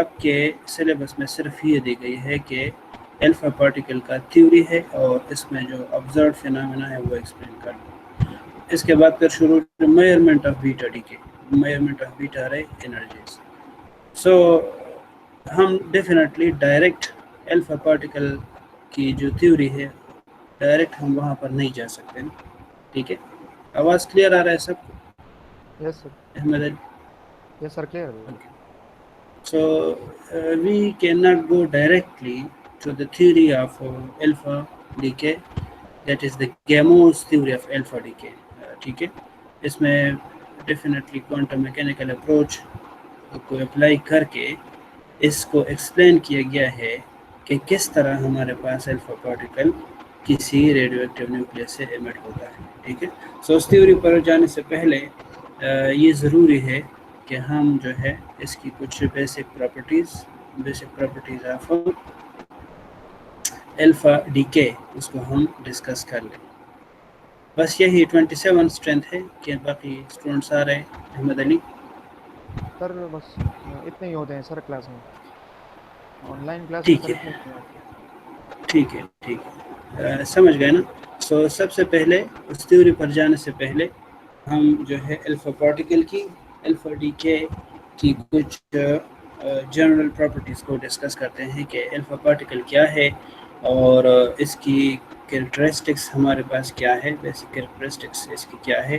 आपके सिलेबस में सिर्फ ये दी गई है कि अल्फा पार्टिकल का थ्योरी है और इसमें जो ऑब्जर्व फिनोमेना है वो एक्सप्लेन कर दो। इसके बाद फिर शुरू measurement of beta decay, measurement of beta रे एनर्जीज। सो हम डेफिनेटली डायरेक्ट अल्फा पार्टिकल की जो थ्योरी है डायरेक्ट हम वहाँ पर नहीं जा सकते। ठीक है, आवाज़ क्लियर आ रहा है सबको? Yes sir, Ahmad Ali? Yes sir, clear है। Okay. So we cannot go directly to the theory of alpha decay, that is the Gamow theory of alpha decay. ठीक है, इसमें डेफिनेटली क्वांटम मैकेनिकल अप्रोच को अप्लाई करके इसको एक्सप्लेन किया गया है कि किस तरह हमारे पास अल्फा पार्टिकल किसी रेडियो एक्टिव न्यूक्लियस से एमिट होता है। ठीक है, सो उस थ्योरी पर जाने से पहले ये ज़रूरी है कि हम जो है इसकी कुछ basic properties of alpha decay उसको हम डिस्कस कर लें। बस यही 27 स्ट्रेंथ है कि बाकी स्टूडेंट्स आ रहे हैं। अहमद अली? सर बस इतने ही होते हैं सर क्लास में, ऑनलाइन क्लास में ठीक सर है, इतने ही होते ठीक है, ठीक है, समझ गए ना? सो सबसे पहले उस थ्योरी पर जाने से पहले हम जो है अल्फा पार्टिकल की, अल्फा डीके की कुछ जनरल प्रॉपर्टीज़ को डिस्कस करते हैं कि अल्फा पार्टिकल क्या है और इसकी कैरेक्टरिस्टिक्स हमारे पास क्या है, बेसिक कैरेक्टरिस्टिक्स इसकी क्या है,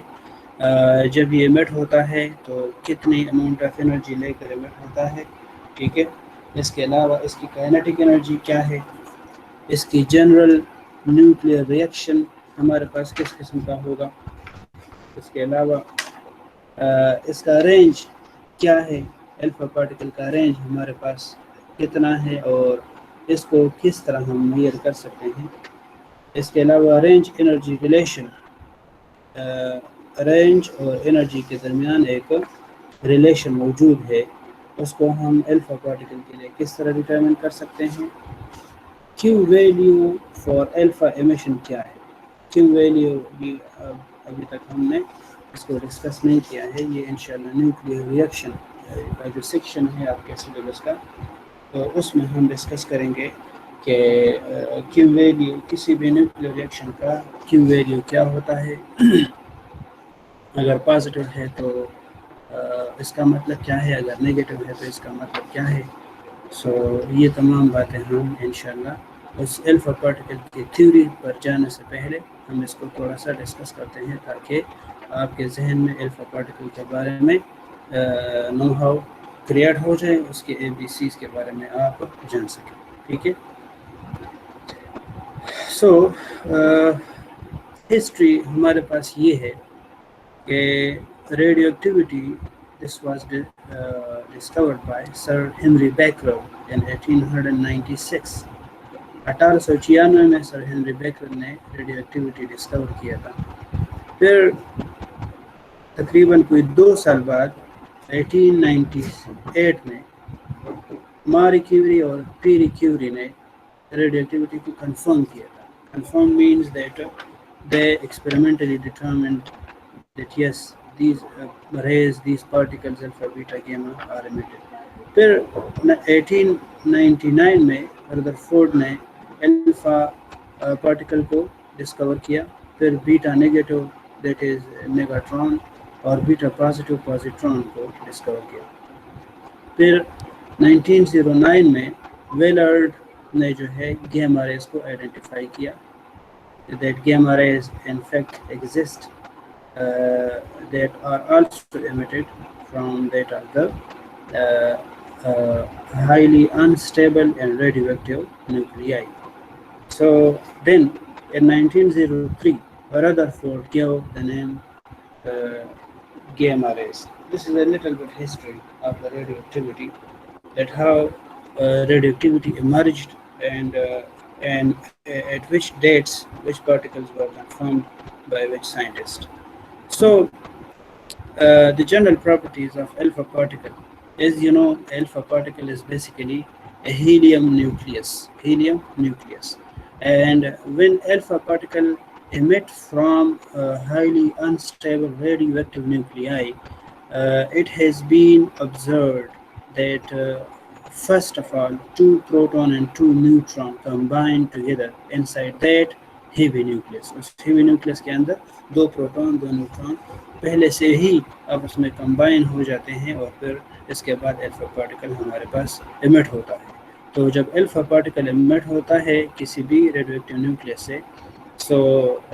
जब ये एमिट होता है तो कितनी अमाउंट ऑफ एनर्जी लेकर एमिट होता है। ठीक है, इसके अलावा इसकी काइनेटिक एनर्जी क्या है, इसकी जनरल न्यूक्लियर रिएक्शन हमारे पास किस किस्म का होगा, इसके अलावा इसका रेंज क्या है, अल्फा पार्टिकल का रेंज हमारे पास कितना है और इसको किस तरह हम मेजर कर सकते हैं। इसके अलावा रेंज एनर्जी रिलेशन, रेंज और एनर्जी के दरमियान एक रिलेशन मौजूद है, उसको हम अल्फा पार्टिकल के लिए किस तरह डिटरमिन कर सकते हैं। Q value for alpha emission क्या है, क्यू वैल्यू भी अभी तक हमने इसको डिस्कस नहीं किया है, ये इंशाल्लाह न्यूक्लियर रिएक्शन का जो सेक्शन है आपके सिलेबस का तो उसमें हम डिस्कस करेंगे कि क्यू वैल्यू किसी भी न्यूक्लियर रिएक्शन का क्यू वैल्यू क्या होता है, अगर पॉजिटिव है तो इसका मतलब क्या है, अगर नेगेटिव है तो इसका मतलब क्या है। सो ये तमाम बातें हम इंशाल्लाह उस अल्फा पार्टिकल की थ्योरी पर जाने से पहले हम इसको थोड़ा सा डिस्कस करते हैं ताकि आपके जहन में अल्फा पार्टिकल के बारे में नो हाउ क्रिएट हो जाए, उसके ABCs के बारे में आप जान सकें। ठीक है, सो हिस्ट्री हमारे पास ये है कि radio activity this was discovered by Sir Henry Becquerel in 1896। 1896 में सर हेनरी बेकरल ने रेडियो एक्टिविटी डिस्कवर किया था। फिर तकरीबन कोई 2 साल बाद 1898 में मारी क्यूरी और पीरी क्यूरी ने रेडियो एक्टिविटी को कंफर्म किया था। Confirm means that they experimentally determined that yes, these rays, these particles alpha beta gamma are emitted। फिर 1899 में रदरफोर्ड ने अल्फा पार्टिकल को डिस्कवर किया, फिर beta negative that is Megatron और बीटा पॉजिटिव पॉजिट्रॉन को डिस्कवर किया। फिर 1909 में वेलर्ड ने जो है गैमा रेज को आइडेंटिफाई किया, that gamma rays in fact exist that are also emitted from that of the highly unstable and radioactive nuclei. So then in 1903 Rutherford gave the name gamma rays. This is a little bit history of the radioactivity, that how radioactivity emerged and at which dates which particles were confirmed by which scientist. So the general properties of alpha particle is, you know, alpha particle is basically a helium nucleus, and when alpha particle emit from highly unstable radioactive nuclei, it has been observed that first of all, two proton and two neutron combine together inside that heavy nucleus. उस heavy nucleus के अंदर दो proton दो neutron पहले से ही आपस में combine हो जाते हैं और फिर इसके बाद अल्फा पार्टिकल हमारे पास इमिट होता है। तो जब अल्फा पार्टिकल इमिट होता है किसी भी रेडियोएक्टिव न्यूक्लियस से, सो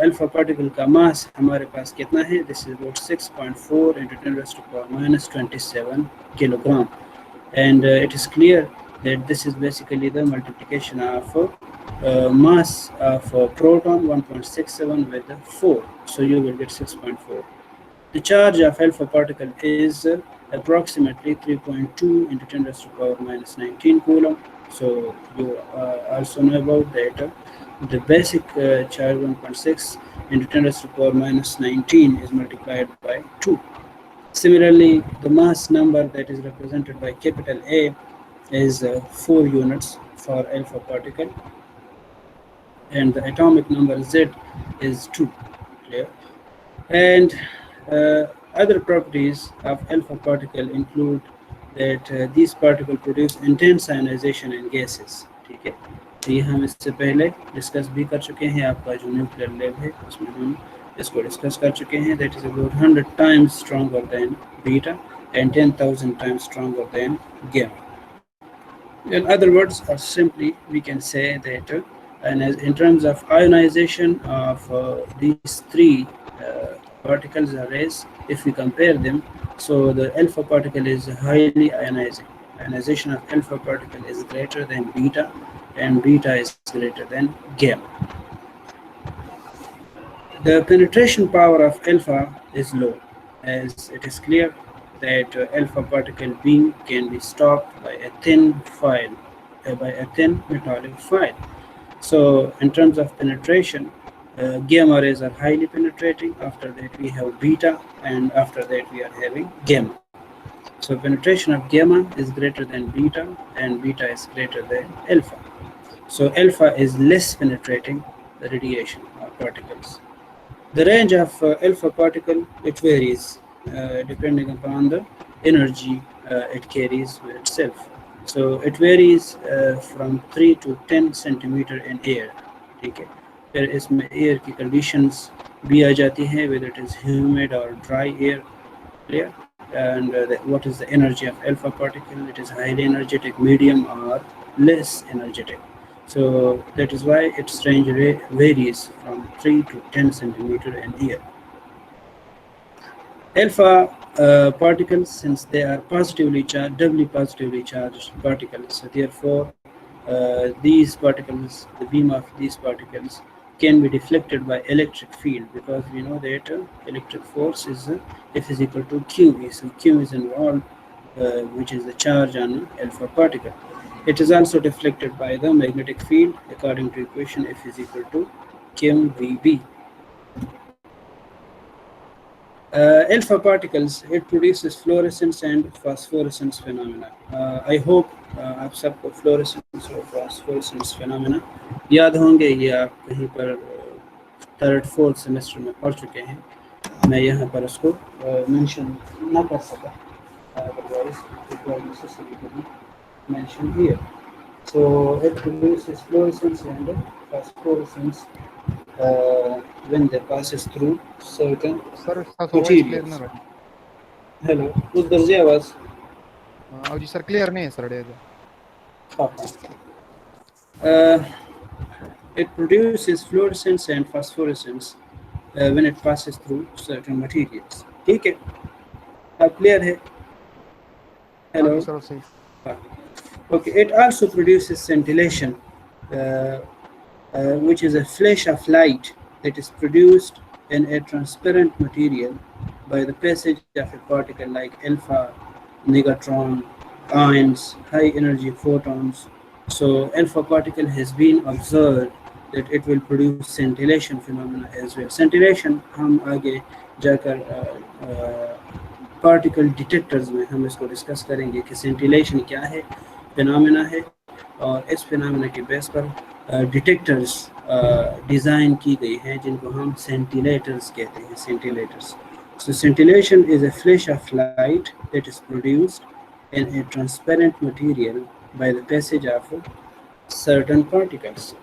अल्फा पार्टिकल का मास हमारे पास कितना है? This is about 6.4 into 10⁻⁻27 kilogram, and it is clear that this is basically the multiplication of mass of proton 1.67 with 4, so you will get 6.4. The charge of alpha particle is approximately 3.2 into 10⁻⁻19 coulomb. So you also know about that the basic charge 1.6 into 10⁻⁻19 is multiplied by 2. Similarly, the mass number that is represented by capital A is 4 units for alpha particle, and the atomic number Z is 2. Clear? And other properties of alpha particle include that these particles produce intense ionization in gases. ठीक है, तो ये हम इससे पहले discuss भी कर चुके हैं। आपका जो न्यूक्लियर लैब है उसमें हम इसको डिस्कस कर चुके हैं। That is about 100 times stronger than beta and 10,000 times stronger than gamma. In other words, or simply we can say that and as in terms of ionization of these three particles or rays, if we compare them, so the alpha particle is highly ionizing. Ionization of alpha particle is greater than beta, and beta is greater than gamma. The penetration power of alpha is low, as it is clear that alpha particle beam can be stopped by a thin foil, by a thin metallic foil. So in terms of penetration, gamma rays are highly penetrating. After that we have beta, and after that we are having gamma. So penetration of gamma is greater than beta, and beta is greater than alpha. So alpha is less penetrating the radiation or particles. The range of alpha particle, it varies depending upon the energy it carries with itself. So it varies from 3 to 10 centimeter in air. ठीक है, फिर इसमें air की conditions भी आ जाती हैं, whether it is humid or dry air. Clear? And what is the energy of alpha particle? It is highly energetic, medium, or less energetic. So that is why its range varies from 3 to 10 centimeter in air. Alpha particles, since they are positively charged, doubly positively charged particles, so therefore these particles, the beam of these particles can be deflected by electric field, because we know that electric force is F is equal to QE. So Q is involved, which is the charge on alpha particle. It is also deflected by the magnetic field according to equation F is equal to QVB. Alpha particles, it produces fluorescence and phosphorescence phenomena. I hope आप सबको fluorescence और phosphorescence phenomena याद होंगे, ये आप कहीं पर third fourth semester में पढ़ चुके हैं। मैं यहाँ पर उसको मेंशन ना कर सका, otherwise it was necessary to be mentioned here. So it produces fluorescence and phosphorescence when they passes through certain materials. Hello, उधर से आवाज जी सर क्लियर नहीं है sir day it produces fluorescence and phosphorescence when it passes through certain materials. ठीक है, अब clear है? Hello sir सही. Okay, it also produces scintillation, which is a flash of light that is produced in a transparent material by the passage of a particle like alpha, negatron, ions, high energy photons. So alpha particle has been observed that it will produce scintillation phenomena as well. Scintillation हम आगे जाकर particle detectors में हम इसको discuss करेंगे कि scintillation क्या है, फिनोमेना है, और इस फिनोमेना के बेस पर डिटेक्टर्स डिज़ाइन की गई हैं जिनको हम सेंटिलेटर्स कहते हैं, सेंटिलेटर्स. So scintillation is a flash of light that is produced in a transparent material by the passage of certain particles.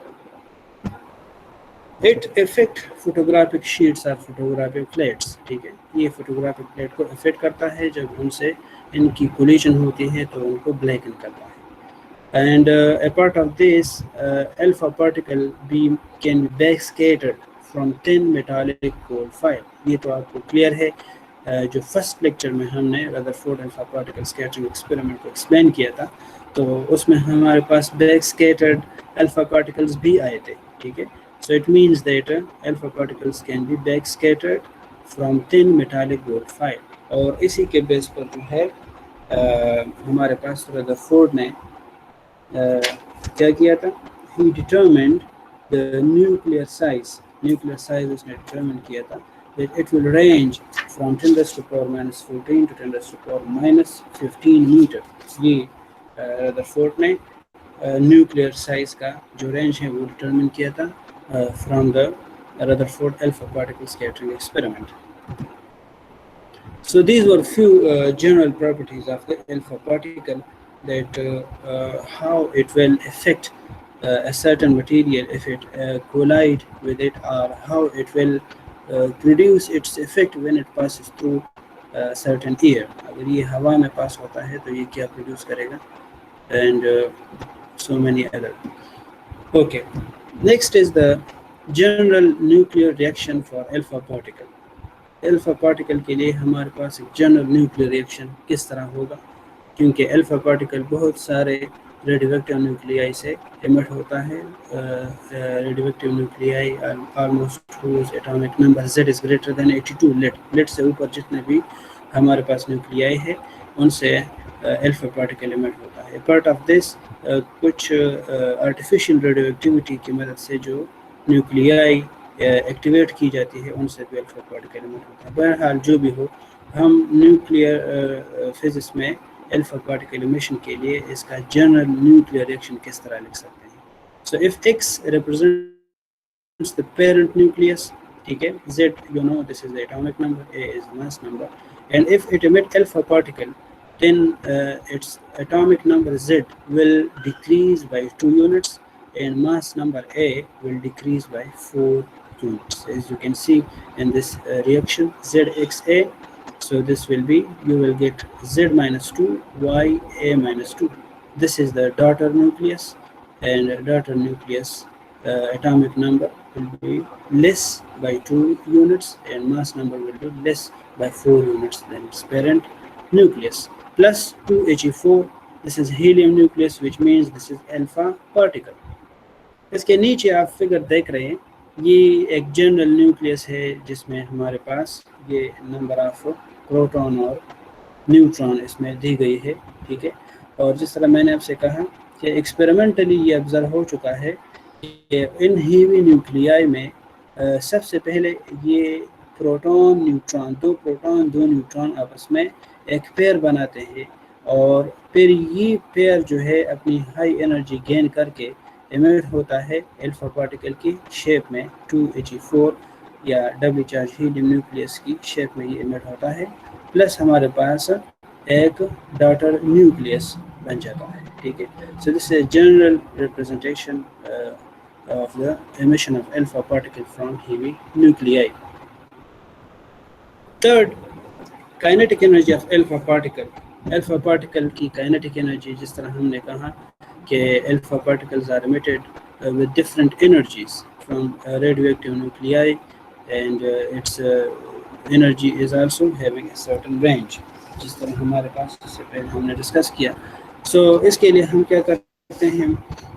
It affect photographic sheets or photographic plates. ठीक है, ये photographic plate को affect करता है, जब उनसे इनकी collision होती है तो उनको blacken करता है. And a part of this, alpha particle beam can be backscattered from thin metallic gold foil. ये तो आपको clear है. जो फर्स्ट लेक्चर में हमने Rutherford alpha particle scattering experiment को एक्सप्लेन किया था, तो उसमें हमारे पास बैक स्कैटर्ड अल्फा पार्टिकल्स भी आए थे. ठीक है, so it means that alpha particles can be back scattered from thin metallic gold file. और इसी के बेस पर जो है हमारे पास रदरफोर्ड ने क्या किया था, ही डिटरमिन्ड द न्यूक्लियर साइज उसने डिटरमिन किया था that it will range from 10 raised to power minus 14 to 10 raised to power minus 15 meter. ये रदरफोर्ड ने न्यूक्लियर साइज का जो रेंज है वो डिटरमिन किया था from the Rutherford alpha particle scattering experiment. So these were few general properties of the alpha particle, that how it will affect a certain material if it collide with it, or how it will produce its effect when it passes through certain air. अगर ये हवा में पास होता है तो ये क्या produce करेगा, and so many other. Okay, next is the general nuclear reaction for alpha particle. Alpha particle के लिए हमारे पास एक जनरल न्यूक्लियर रिएक्शन किस तरह होगा, क्योंकि अल्फा पार्टिकल बहुत सारे रेडियोएक्टिव न्यूक्लियाई से एमिट होता है. Radioactive nuclei almost whose atomic number Z is greater than 82. Lead से ऊपर जितने भी हमारे पास न्यूक्लियाई है उनसे अल्फा पार्टिकल एमिट होता है. पार्ट ऑफ दिस कुछ आर्टिफिशियल रेडियोएक्टिविटी की मदद से जो न्यूक्लियाई एक्टिवेट की जाती है उनसे भी अल्फा पार्टिकल एमिट होता है. बहरहाल जो भी हो, हम न्यूक्लियर फिजिक्स में अल्फा पार्टिकल एमिशन के लिए इसका जनरल न्यूक्लियर रिएक्शन किस तरह लिख सकते हैं. So if X represents the parent nucleus, ठीक है, Z you know this is the atomic number, A is the mass number, and if it emit alpha particle, then its atomic number Z will decrease by 2 units and mass number A will decrease by 4 units, as you can see in this reaction ZXA. So this will be, you will get Z minus 2 Y A minus 2. This is the daughter nucleus, and daughter nucleus atomic number will be less by 2 units and mass number will be less by 4 units than its parent nucleus. Plus 2He4, this is helium nucleus, which means this is alpha particle. इसके नीचे आप figure देख रहे हैं, ये एक general nucleus है जिसमें हमारे पास ये नंबर ऑफ प्रोटॉन और न्यूट्रॉन इसमें दी गई है. ठीक है, और जिस तरह मैंने आपसे कहा कि एक्सपेरिमेंटली ये ऑब्जर्व हो चुका है कि इन हेवी न्यूक्लियाई में सबसे पहले ये प्रोटॉन न्यूट्रॉन, दो न्यूट्रॉन आपस में एक पेयर बनाते हैं, और फिर ये पेयर जो है अपनी हाई एनर्जी गेन करके एमिट होता है अल्फा पार्टिकल की शेप में 2He4 या डबल चार्ज हीलियम न्यूक्लियस की शेप में ये एमिट होता है. प्लस हमारे पास एक डॉटर न्यूक्लियस बन जाता है. ठीक है, so this is general representation of the emission of alpha particle from heavy nuclei. Third, kinetic energy of alpha particle. Alpha particle की काइनेटिक एनर्जी, जिस तरह हमने कहा कि alpha particles are emitted with different energies from radioactive nuclei, and its energy is also having a certain range, जिस तरह हमारे पास इससे पहले हमने डिस्कस किया. सो इसके लिए हम क्या करते हैं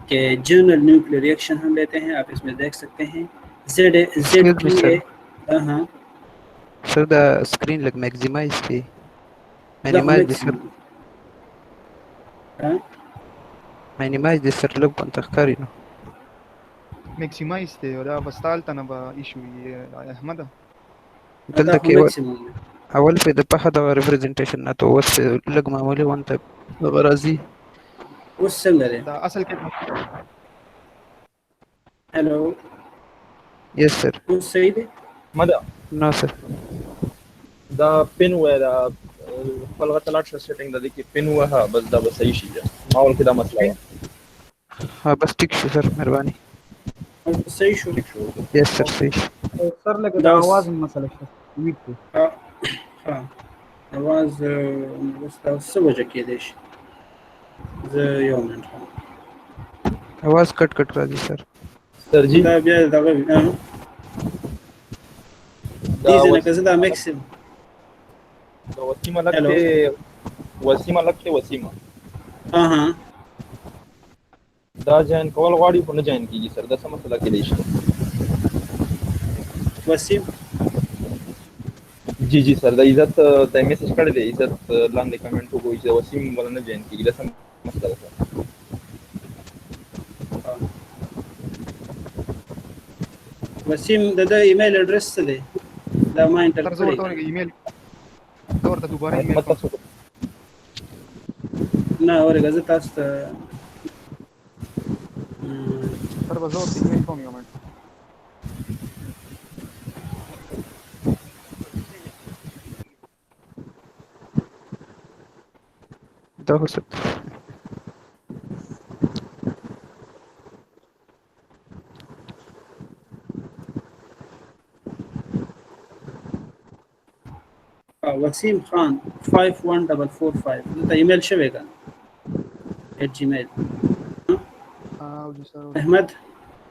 कि जनरल न्यूक्लियर रिएक्शन हम लेते हैं, आप इसमें देख सकते हैं Z. हाँ सर द स्क्रीन लग मैक्सिमाइज पे मिनिमाइज دي صار لك أنت اختاري له ماكسيمايز ولا بستالت أنا بإيشو يا أحمد قلت أول في دبا هذا ريبريزنتيشن ناتو وس لك معمولي وأنت غرازي والسنجري ده أصل كده. هلو يس سر والسيدي مدى نو سر دا بين ولا فلغة الارشا سيتنج دا ديكي بين وها بس دا بس أي شيء और किदा मसला है? हाँ बस ठीक शो सर मेहरबानी। सही शो यस सर सही। सर लगे दस आवाज में मसला है मीट पे हाँ हाँ आवाज़ बस वजह के देश يوم आवाज कट कट रहा जी सर। सर जी ده ده غبي دا دي زي كذا وسيم ده ملک ماكسيم دا وسيم ملک الو ته وسيم ملک ته وسيم اها دا جوائن کول غواړي خو نه جوائن کیږي سر دا څه مسله کې دی شته؟ وسيم जी जी सर دا عزت ته میسج کړی دی عزت لاندې کمنټ وکړئ چې وسيم ولا نه جوائن کیږي دا څه مسله ده؟ وسيم ده ايميل ادرس دی دا ما انټر سر زه ورته کړی ایمیل زه ورته دوباره ایمیل کوم. نه اورګه زه تاسو ته سر به زه ورته ایمیل کوم یو منټ. ده हो सकता है। وسيم خان 51445 ده ايميل شوی کن @gmail او جی سر احمد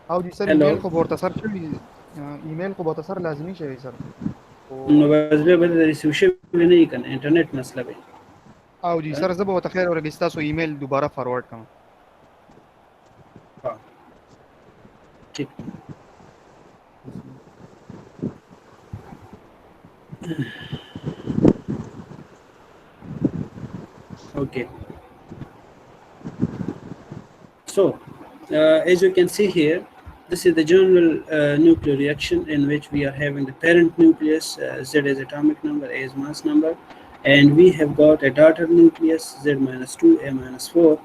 او جی سر Hello. ایمیل خو ورته سر شوی ایمیل خو ورته سر لازمي شوی سر نو بس به بده ریسیو شوی نه کن انټرنیټ مسله به او جی سر زه به ورته خیر ورګی تاسو ایمیل دوباره فارورډ کوم. ها ٹھیک Okay. So, as you can see here, this is the general nuclear reaction in which we are having the parent nucleus, Z as atomic number, A as mass number, and we have got a daughter nucleus, Z minus 2, A minus 4,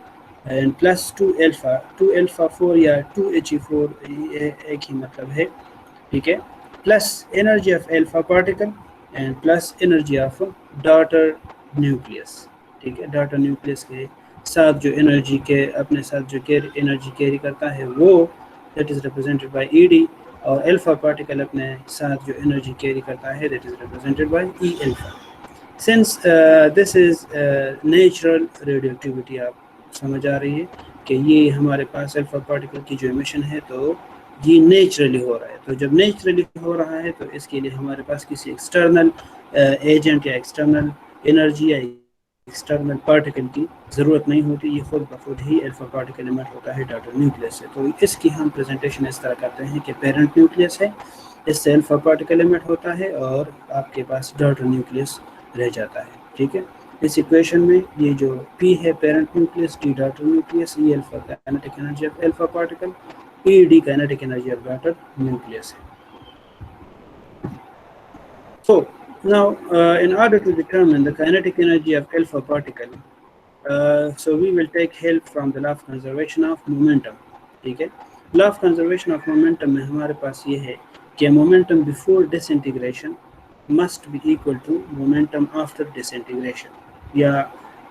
and plus 2 alpha 4 या 2He4 एक ही मतलब है, ठीक है, plus energy of alpha particle and plus energy of daughter nucleus, ठीक है. Data nucleus के साथ जो एनर्जी के अपने साथ जो एनर्जी कैरी करता है वो that is represented by ED, और अल्फा पार्टिकल अपने साथ जो एनर्जी कैरी करता है that is represented by E alpha. Since this is natural radioactivity, आप समझ आ रही है कि ये हमारे पास अल्फा पार्टिकल की जो एमिशन है तो ये नेचुरली हो रहा है. तो जब नेचुरली हो रहा है तो इसके लिए हमारे पास किसी एक्सटर्नल एजेंट या एक्सटर्नल एनर्जी या एक्सटर्नल पार्टिकल की ज़रूरत नहीं होती, ये खुद ब खुद ही अल्फा पार्टिकल इमिट होता है डाटर न्यूक्लियस से. तो इसकी हम प्रेजेंटेशन इस तरह करते हैं कि पेरेंट न्यूक्लियस है, इससे अल्फा पार्टिकल इमिट होता है और आपके पास डाटर न्यूक्लियस रह जाता है, ठीक है. इस इक्वेशन में ये जो P है parent nucleus, T daughter nucleus, E alpha kinetic energy of alpha particle, E D kinetic energy of daughter nucleus है. So now, in order to determine the kinetic energy of alpha particle, so we will take help from the law of conservation of momentum, ठीक है. law of conservation of momentum में हमारे पास ये है कि momentum before disintegration must be equal to momentum after disintegration, या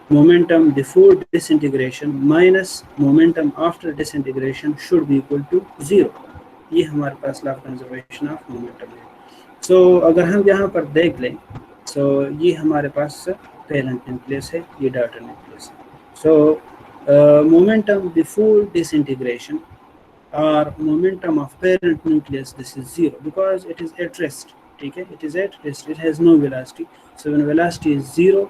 momentum before disintegration minus momentum after disintegration should be equal to 0. ये हमारे पास law of conservation of momentum है. So, अगर हम यहाँ पर देख लें, so ये हमारे पास पेरेंट न्यूक्लियस है, ये डाटर न्यूक्लियस है. So momentum before disintegration or momentum of parent nucleus, this is 0 because it is at rest, ठीक है, it is at rest, it has no velocity. So when velocity is 0,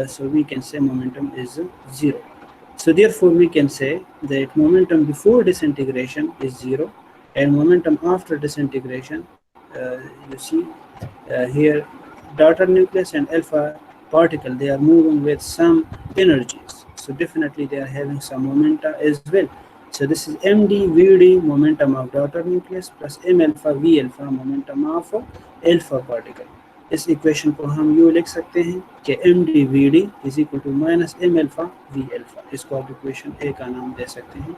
so we can say momentum is 0. So therefore we can say that momentum before disintegration is 0 and momentum after disintegration, you see here daughter nucleus and alpha particle, they are moving with some energies, so definitely they are having some momenta as well. So this is md vd momentum of daughter nucleus plus m alpha v alpha momentum of alpha particle. इस equation को हम यूँ लिख सकते हैं कि md vd is equal to minus m alpha v alpha. इसको आप इक्वेशन ए का नाम दे सकते हैं.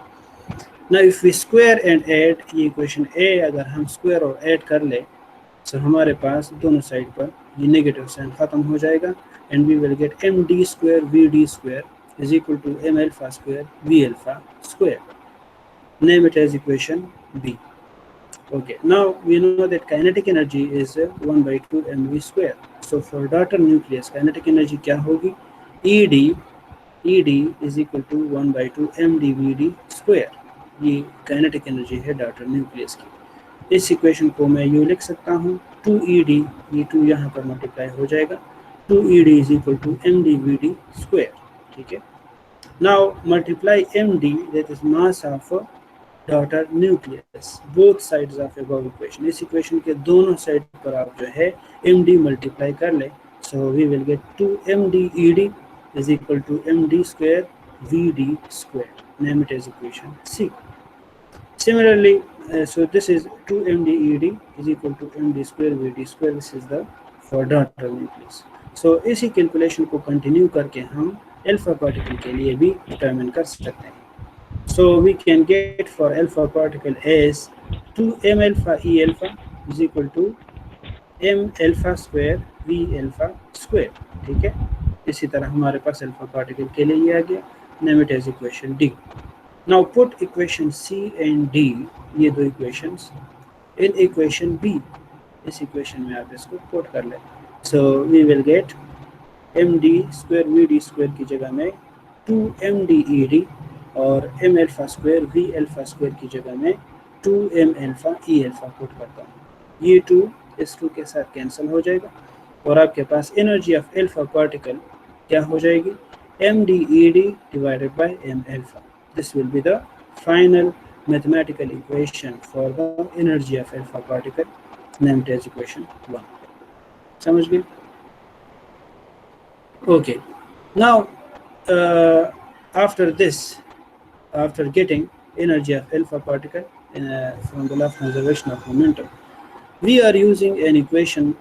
Now if we square and add, ये इक्वेशन A अगर हम स्क्वायर और ऐड कर ले तो हमारे पास दोनों साइड पर ये नेगेटिव साइन ख़त्म हो जाएगा and we will get md square vd square is equal to m alpha square v alpha square. Name it as equation B. Okay, now we know that kinetic energy is 1 by 2 mv square. So for daughter nucleus kinetic energy क्या होगी? ED is equal to 1 by 2 mdvd square. ये kinetic energy है daughter nucleus की. इस equation को मैं यूँ लिख सकता हूँ 2ED, ये 2 यहाँ पर मल्टीप्लाई हो जाएगा, 2ED is equal to mdvd square. ठीक है. Now multiply md, that is mass of daughter nucleus, both sides of above equation. इस इक्वेशन के दोनों साइड पर आप जो है md मल्टीप्लाई कर ले. So we will get 2 mdED is equal to md square vd square. Name it as equation C. Similarly, so this is 2 mdED is equal to md square vd square. This is the for daughter nucleus. So इसी calculation को continue करके हम alpha particle के लिए भी determine कर सकते हैं. So we can get for alpha particle as 2m alpha e alpha is equal to m alpha square v alpha square. ठीक है. इसी तरह हमारे पास अल्फा पार्टिकल के लिए ये आ गया. Name it as equation D. Now put equation C and D, ये दो equations in equation B. इस equation में आप इसको put कर लें. So we will get md square vd square की जगह में 2mdED और m alpha square v alpha square की जगह में 2m alpha e alpha put करता हूँ. ये 2 इस 2 के साथ कैंसिल हो जाएगा और आपके पास एनर्जी ऑफ अल्फा पार्टिकल क्या हो जाएगी? mdED divided by m alpha. This will be the final mathematical equation for the energy of alpha particle. Named as equation 1. समझ गए? Okay. Now after this, after getting energy of alpha particle from the law of conservation of momentum, we are using an equation.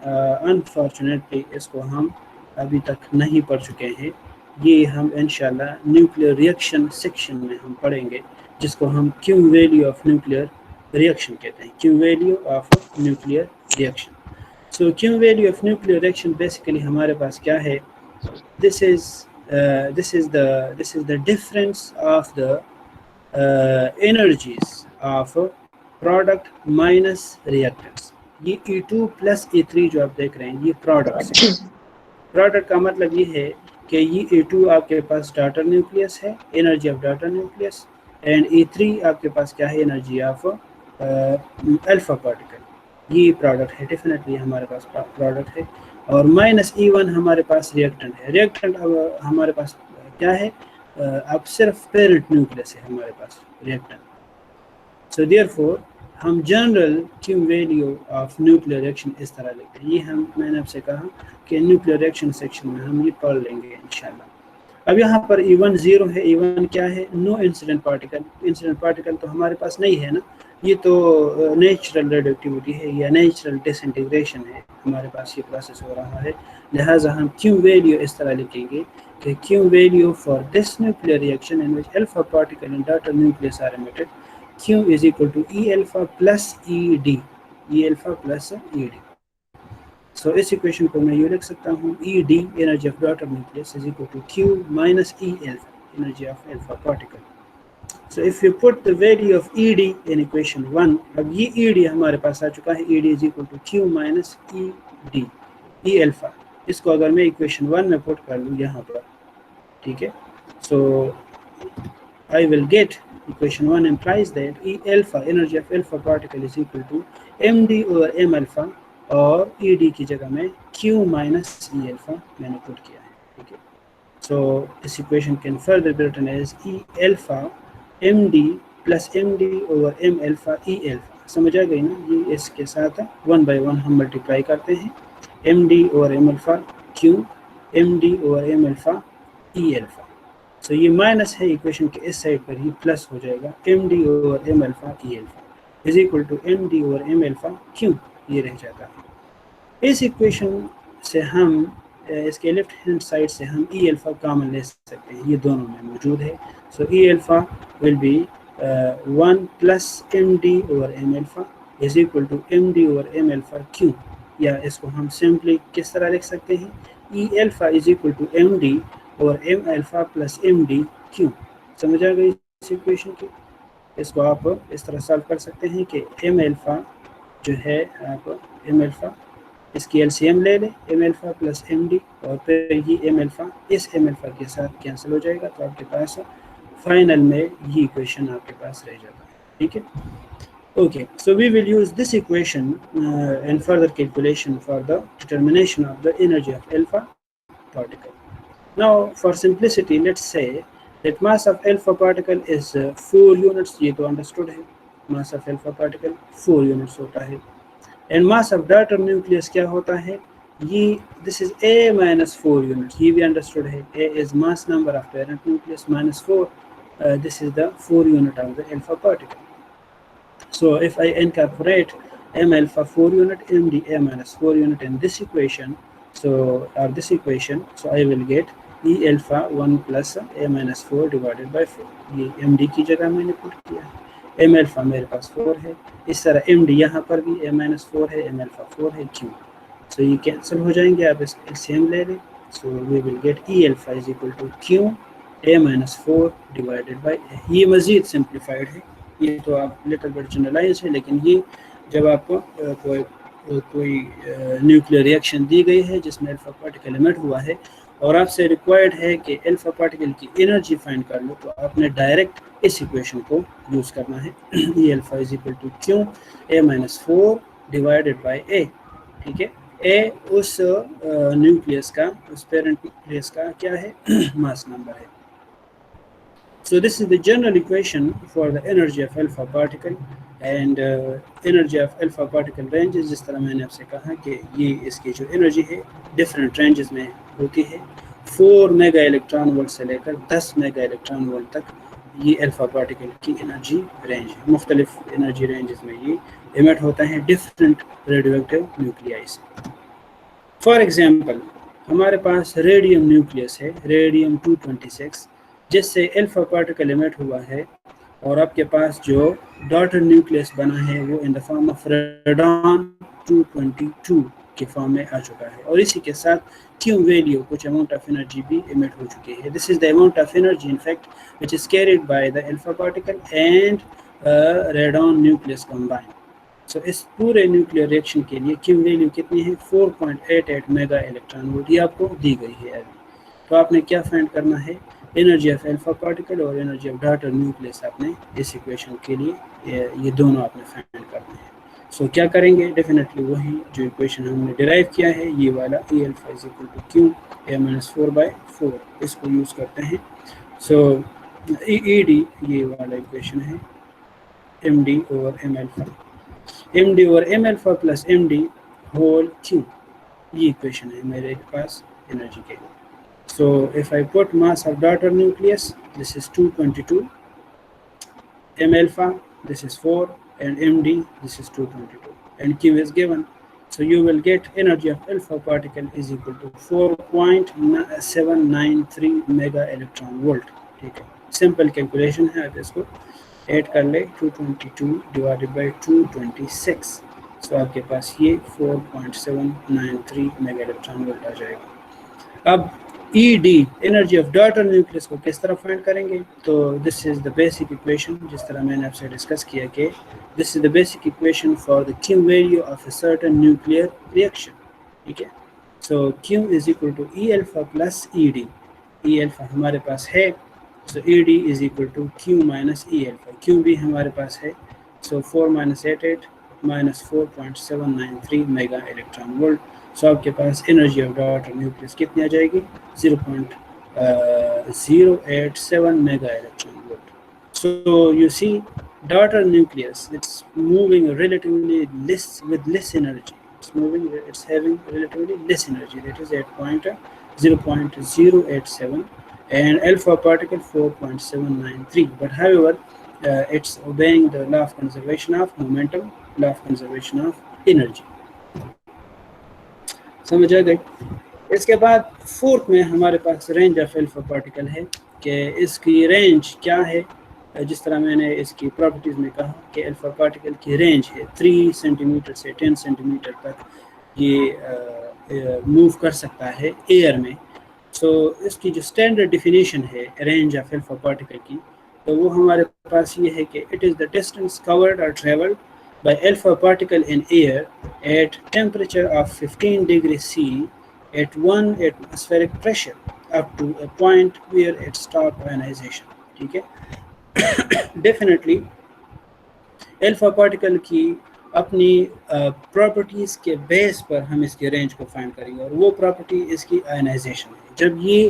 Unfortunately इसको हम अभी तक नहीं पढ़ चुके हैं. ये हम इंशाल्लाह न्यूक्लियर रिएक्शन सेक्शन में हम पढ़ेंगे, जिसको हम Q value of nuclear reaction कहते हैं. Q value of nuclear reaction. So Q value of nuclear reaction basically हमारे पास क्या है? This is the difference of the energies of product minus reactants. ये E2 plus E3 जो आप देख रहे हैं ये प्रोडक्ट्स हैं. प्रोडक्ट का मतलब ये है कि ये E2 आपके पास डॉटर न्यूक्लियस है, energy of daughter nucleus, and E3 आपके पास क्या है? Energy of alpha particle. ये प्रोडक्ट है, डेफिनेटली हमारे पास प्रोडक्ट है. और माइनस E1 हमारे पास रिएक्टेंट है. रिएक्टेंट हमारे पास क्या है? अब सिर्फ पेरेंट न्यूक्लियस है हमारे पास रिएक्टेंट. सो देयरफॉर हम general Q value of nuclear reaction इस तरह लिखते हैं. ये मैंने आपसे कहा कि न्यूक्लियर रिएक्शन सेक्शन में हम ये पढ़ लेंगे इंशाल्लाह. अब यहाँ पर E1 0 है. E1 क्या है? No incident particle. Incident particle तो हमारे पास नहीं है ना. ये तो नेचुरल रेडियोएक्टिविटी है या नेचुरल डिसइंटीग्रेशन है, हमारे पास ये प्रोसेस हो रहा है. लिहाजा हम Q वैल्यू इस तरह लिखेंगे कि Q value for this nuclear reaction in which alpha particle in daughter nucleus are emitted, Q is equal to E alpha plus ED. E alpha plus ED. So इस इक्वेशन को मैं ये लिख सकता हूँ ED energy of daughter nucleus is equal to Q minus E alpha energy of alpha particle. So if you put the value of ED in equation 1, अब ये ED हमारे पास आ चुका है. ED is equal to Q minus ED, E alpha. इसको अगर मैं equation 1 में put कर लूँ यहाँ पर, ठीक है, so I will get equation 1 implies that E alpha energy of alpha particle is equal to MD over M alpha, और ED की जगह में Q minus E alpha मैंने put किया है. ठीक है. So this equation can further be written as E alpha md plus md over m alpha e alpha. समझ आ गई ना? ये इसके साथ 1 by 1 हम मल्टीप्लाई करते हैं. md over m alpha q, md over m alpha e alpha. So ये माइनस है इक्वेशन के इस साइड पर, ही प्लस हो जाएगा. md over m alpha e alpha is equal to md over m alpha q. ये रह जाता है. इस इक्वेशन से हम इसके लेफ्ट हैंड साइड से हम ई अल्फा कॉमन ले सकते हैं. ये दोनों में मौजूद है. So E alpha will be 1 plus md over m alpha is equal to md over m alpha q. या इसको हम सिंपली किस तरह लिख सकते हैं? E alpha is equal to md और M alpha plus M D Q. समझ आ गई इस इक्वेशन की? इसको आप इस तरह सॉल्व कर सकते हैं कि एम अल्फा जो है, आप एम अल्फा इसकी एलसीएम ले लें, m alpha plus M d, और फिर ये एम अल्फा इस एम अल्फा के साथ कैंसिल हो जाएगा, तो आपके पास फाइनल में ये इक्वेशन आपके पास रह जाता है। ठीक है, okay, so we will use this equation in further calculation for the determination of the energy of alpha particle. Now for simplicity, let's say that mass of alpha particle is 4 units. ये तो understood है, mass of alpha particle 4 units होता है, and mass of daughter nucleus क्या होता है, ये this is a minus 4 units, ये भी understood है, a is mass number of parent nucleus minus 4, this is the 4 unit of the alpha particle. So if I incorporate m alpha 4 unit, md a minus 4 unit in this equation, so I will get e alpha 1 plus a minus 4 divided by 4. ये md की जगह मैंने put किया है, m alpha मेरे पास 4 है, इस तरह md यहाँ पर भी a minus 4 है, m alpha 4 है, q, so ये कैंसिल हो जाएंगे, आप इसका सेम ले लें, so we will get e alpha is equal to q a minus 4 divided by a. ये मज़ीद सिंप्लीफाइड है, ये तो आप लिटिल बिट जनरलाइज है, लेकिन ये जब आपको कोई न्यूक्लियर रिएक्शन दी गई है जिसमें अल्फा पार्टिकल एमिट हुआ है और आपसे रिक्वायर्ड है कि अल्फा पार्टिकल की एनर्जी फाइंड कर लो, तो आपने डायरेक्ट इस इक्वेशन को यूज़ करना है, E alpha is equal to Q A minus 4 divided by A. ठीक है, ए उस न्यूक्लियस का, उस पेरेंट न्यूक्लियस का क्या है, मास नंबर है। So this is the general equation for the energy of alpha particle, and energy of alpha particle ranges, जिस तरह मैंने आपसे कहा कि ये इसकी जो एनर्जी है डिफरेंट रेंजेस में होती है, 4 मेगा इलेक्ट्रॉन वोल्ट से लेकर 10 मेगा इलेक्ट्रॉन वोल्ट तक ये अल्फा पार्टिकल की एनर्जी रेंज है। मुख्तलिफ एनर्जी रेंजेस में ये एमिट होता है डिफरेंट रेडियोएक्टिव न्यूक्लियाई से। फॉर एग्जांपल हमारे पास रेडियम न्यूक्लियस है, रेडियम 226, जिससे अल्फा पार्टिकल एमिट हुआ है, और आपके पास जो डॉटर न्यूक्लियस बना है वो इन द फॉर्म ऑफ रेडॉन 222 के फॉर्म में आ चुका है, और इसी के साथ क्यू वैल्यू कुछ अमाउंट ऑफ एनर्जी भी एमिट हो चुकी है। This is the amount of energy in fact which is carried by the alpha particle and radon nucleus combined. So इस पूरे न्यूक्लियर रिएक्शन के लिए क्यू वैल्यू कितनी है, 4.88 मेगा इलेक्ट्रॉन वोल्ट, ये आपको दी गई है अभी। तो आपने क्या फाइंड करना है, एनर्जी ऑफ अल्फा पार्टिकल और एनर्जी ऑफ डॉटर न्यूक्लियस आपने इस इक्वेशन के लिए ये दोनों आपने फाइंड करने हैं। सो क्या करेंगे, डेफिनेटली वही जो इक्वेशन हमने डिराइव किया है, ये वाला E alpha is equal to Q A minus 4/4, इसको यूज़ करते हैं। सो ई डी ये वाला इक्वेशन है, m d over m alpha, m d over m alpha plus M d whole Q, ये इक्वेशन है मेरे पास एनर्जी के लिए। So if I put mass of daughter nucleus, this is 222, m alpha, this is 4, and md, this is 222, and q is given. So you will get energy of alpha particle is equal to 4.793 mega electron volt. ठीक है, simple calculation है, आप इसको add कर ले, 222 divided by 226, सो आपके पास ये 4.793 mega electron volt आ जाएगा। अब ED energy of daughter nucleus को किस तरह फाइंड करेंगे, तो this is the basic equation, जिस तरह मैंने आपसे डिस्कस किया कि this is the basic equation for the Q value of a certain nuclear reaction. ठीक है, so Q is equal to E alpha plus E D, E alpha हमारे पास है, so E D is equal to Q minus E alpha, Q भी हमारे पास है, so 4 - 88 - 4.793 mega electron volt. So आपके पास एनर्जी ऑफ डॉटर न्यूक्लियस कितनी आ जाएगी, 0.087 mega electron volt. So you see daughter nucleus, it's moving relatively less with less energy, it's having relatively less energy, that is 0.087, and alpha particle 4.793, but however it's obeying the law of conservation of momentum, law of conservation of energy। समझ आ गई। इसके बाद fourth में हमारे पास range of alpha particle है कि इसकी रेंज क्या है, जिस तरह मैंने इसकी प्रॉपर्टीज़ में कहा कि अल्फा पार्टिकल की रेंज है 3 सेंटीमीटर से 10 सेंटीमीटर तक ये मूव कर सकता है एयर में। इसकी जो स्टैंडर्ड डिफिनीशन है रेंज ऑफ अल्फा पार्टिकल की, तो वो हमारे पास ये है कि it is the distance covered और travelled by alpha particle in air at temperature of 15 degrees C at 1 atmospheric pressure up to a point where it stop ionization. ठीक है, डेफिनेटली अल्फा पार्टिकल की अपनी प्रॉपर्टीज़ के base पर हम इसकी range को फाइंड करेंगे, और वो प्रॉपर्टी इसकी आयनाइजेशन है। जब ये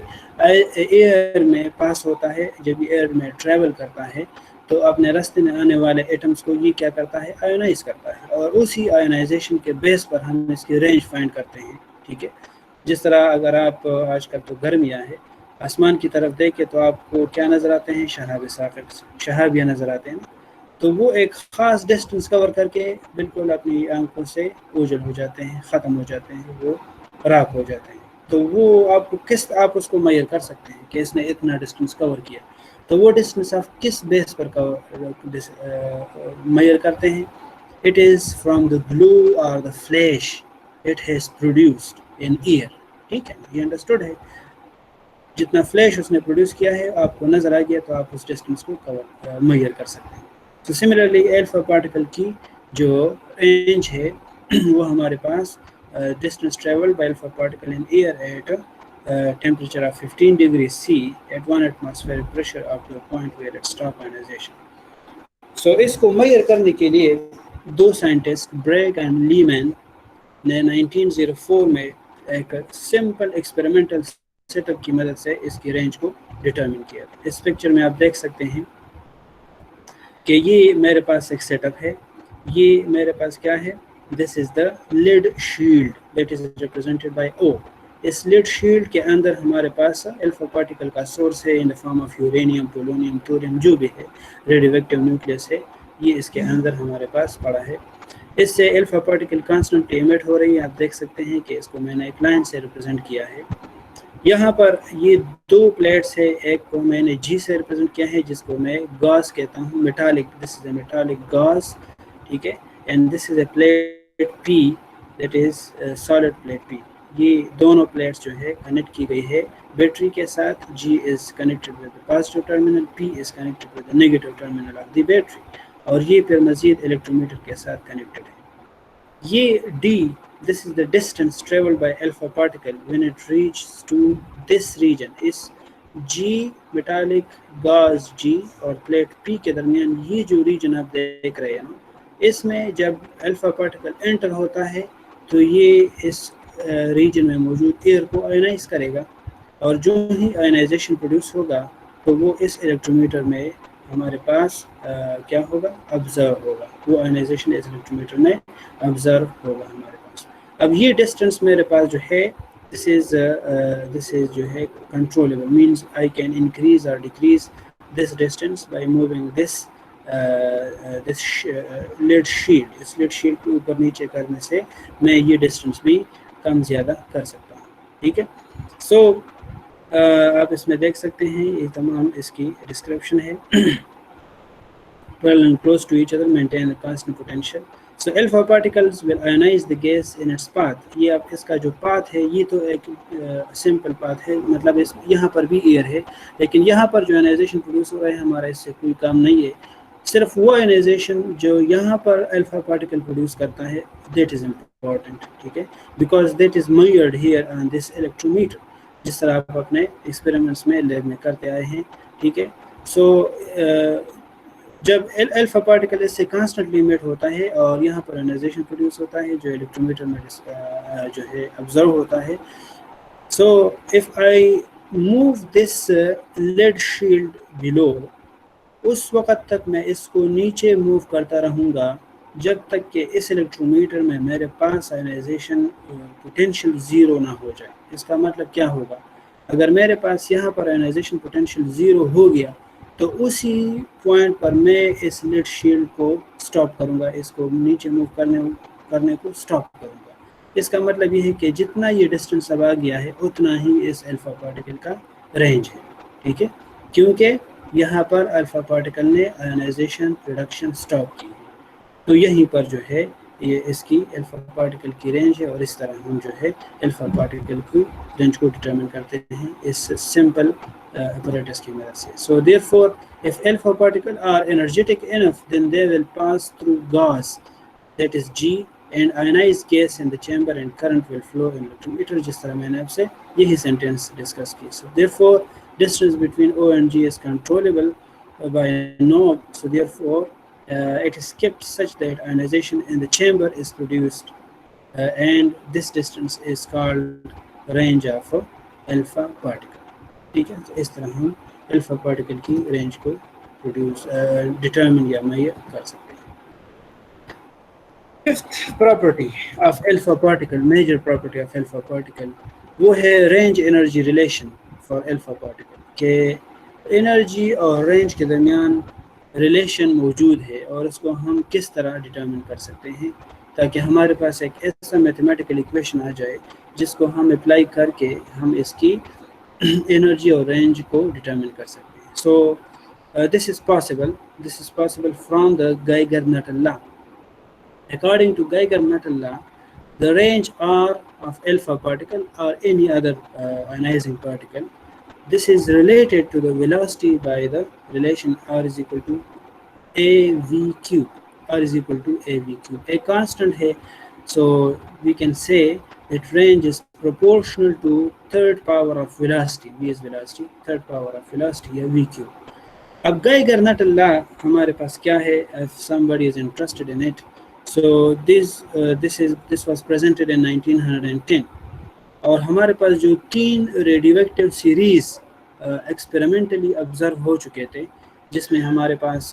एयर में पास होता है, जब ये एयर में ट्रैवल करता है, तो अपने रास्ते में आने वाले एटम्स को ये क्या करता है, आयोनाइज करता है, और उसी आयोनाइजेशन के बेस पर हम इसकी रेंज फाइंड करते हैं। ठीक है, जिस तरह अगर आप आजकल तो गर्मियाँ है, आसमान की तरफ देखें तो आपको क्या नज़र आते हैं, शहाब साक़िब, शहाबियाँ नज़र आते हैं, तो वो एक ख़ास डिस्टेंस कवर करके बिल्कुल अपनी आंखों से ओझल हो जाते हैं, ख़त्म हो जाते हैं, वो राख हो जाते हैं। तो वो आप उसको मेजर कर सकते हैं कि इसने इतना डिस्टेंस कवर किया, तो वो डिस्टेंस आप किस बेस पर मेजर करते हैं? It is from the glue और the flash it has produced in air. ठीक है, ये अंडरस्टूड है। जितना फ्लैश उसने प्रोड्यूस किया है आपको नज़र आ गया, तो आप उस डिस्टेंस को मेजर कर सकते हैं। तो सिमिलरली अल्फा पार्टिकल की जो रेंज है वो हमारे पास distance travelled by alpha particle in air at temperature of 15 degrees C at 1 atmospheric pressure up to a point where it stop ionization. So इसको मेजर करने के लिए दो साइंटिस्ट ब्रेग एंड लीमैन ने 1904 में एक सिंपल एक्सपेरिमेंटल सेटअप की मदद से इसकी रेंज को डिटरमिन किया। इस पिक्चर में आप देख सकते हैं कि ये मेरे पास एक सेटअप है, ये मेरे पास क्या है, this is the lead shield that is represented by O। इस लिड शील्ड के अंदर हमारे पास अल्फा पार्टिकल का सोर्स है in the form of uranium, polonium, thorium, जो भी है, रेडियोएक्टिव न्यूक्लियस है, ये इसके अंदर हमारे पास पड़ा है। इससे अल्फा पार्टिकल कांस्टेंट एमिट हो रही है। आप देख सकते हैं कि इसको मैंने एक लाइन से रिप्रेजेंट किया है। यहाँ पर ये दो प्लेट्स है, एक को मैंने G से रिप्रेजेंट किया है जिसको मैं गॉस कहता हूँ, metallic, this is a metallic Gauss. ठीक है, and this is a plate P that is solid plate P। ये दोनों प्लेट्स जो है कनेक्ट की गई है बैटरी के साथ। G is connected with the positive terminal, P is connected with the negative terminal of the battery, और ये फिर मजीद इलेक्ट्रोमीटर के साथ कनेक्टेड है। ये D, this is the distance traveled by alpha particle when it reaches to this region। इस G metallic Gauss G और plate P के दरमियान ये जो रीजन आप देख रहे हैं ना, इसमें जब अल्फा पार्टिकल एंटर होता है तो ये इस रीजन में मौजूद एयर को आयनाइज करेगा, और जो ही आयनाइजेशन प्रोड्यूस होगा तो वो इस इलेक्ट्रोमीटर में हमारे पास क्या होगा, ऑब्जर्व होगा। वो आयनाइजेशन इस इलेक्ट्रोमीटर में ऑब्जर्व होगा हमारे पास। अब ये डिस्टेंस मेरे पास जो है, दिस इज जो है controllable, means I can increase और decrease this distance by moving this lead shield. इस लिड शील्ड को ऊपर नीचे करने से मैं ये डिस्टेंस भी कम ज़्यादा कर सकता हूँ। ठीक है, सो आप इसमें देख सकते हैं ये तमाम इसकी डिस्क्रिप्शन है। Well and close to each other maintain a constant potential. So alpha particles will ionize the gas in its path। ये आप इसका जो पाथ है ये तो एक सिंपल पाथ है, मतलब इस यहाँ पर भी एयर है, लेकिन यहाँ पर जो आयनाइजेशन प्रोड्यूस हो रहा है हमारा इससे कोई काम नहीं है। सिर्फ वो आयनाइजेशन जो यहाँ पर अल्फा पार्टिकल प्रोड्यूस करता है दैट इज़ इम्पॉर्टेंट। ठीक है, because that is measured here on this electrometer, जिस तरह आप अपने एक्सपेरिमेंट्स में लैब में करते आए हैं। ठीक है, सो जब अल्फा पार्टिकल इससे कांस्टेंटली इमिट होता है और यहाँ पर आयनाइजेशन प्रोड्यूस होता है जो इलेक्ट्रोमीटर में जो है ऑब्जर्व होता है। So if I move this led shield below, उस वक़्त तक मैं इसको नीचे मूव करता रहूँगा जब तक कि इस इलेक्ट्रोमीटर में मेरे पास आयनाइजेशन पोटेंशियल ज़ीरो ना हो जाए। इसका मतलब क्या होगा, अगर मेरे पास यहाँ पर आयनाइजेशन पोटेंशियल ज़ीरो हो गया तो उसी पॉइंट पर मैं इस लिड शील्ड को स्टॉप करूँगा, इसको नीचे मूव करने को स्टॉप करूँगा। इसका मतलब ये है कि जितना ये डिस्टेंस अब आ गया है उतना ही इस अल्फा पार्टिकल का रेंज है। ठीक है, क्योंकि यहाँ पर अल्फा पार्टिकल ने आयनाइजेशन प्रोडक्शन स्टॉप की है, तो यहीं पर जो है ये इसकी अल्फा पार्टिकल की रेंज है और इस तरह हम जो है अल्फा पार्टिकल की रेंज को डिटरमिन करते हैं इस सिंपल apparatus की मदद से. So therefore if alpha particle are energetic enough then they will pass through gas that is G and ionized gas in the chamber and current will flow in electrometer. जिस तरह मैंने आपसे यही sentence discuss की. So therefore distance between O and G is controllable by knob. So therefore it is kept such that ionization in the chamber is produced and this distance is called range of alpha particle. ठीक है, तो इस तरह हम alpha particle की range को produce determine या मुहैया कर सकते हैं. Fifth property of alpha particle, major property of alpha particle, वो है range energy relation for alpha particle के एनर्जी और रेंज के दरमियान रिलेशन मौजूद है और उसको हम किस तरह डिटरमिन कर सकते हैं ताकि हमारे पास एक ऐसा मैथमेटिकल इक्वेशन आ जाए जिसको हम अप्लाई करके हम इसकी एनर्जी और रेंज को डिटरमिन कर सकते हैं. So this is possible from the Geiger-Nuttall law. According to Geiger-Newton law, the range R of alpha particle or any other ionizing particle, this is related to the velocity by the relation R is equal to AV cube. R is equal to AV cube. A constant है, so we can say that range is proportional to third power of velocity. V is velocity, third power of velocity या V cube. अब Geiger-Newton law हमारे पास क्या है? If somebody is interested in it. So this was presented in 1910 और हमारे पास जो 3 radioactive series experimentally observe हो चुके थे जिसमें हमारे पास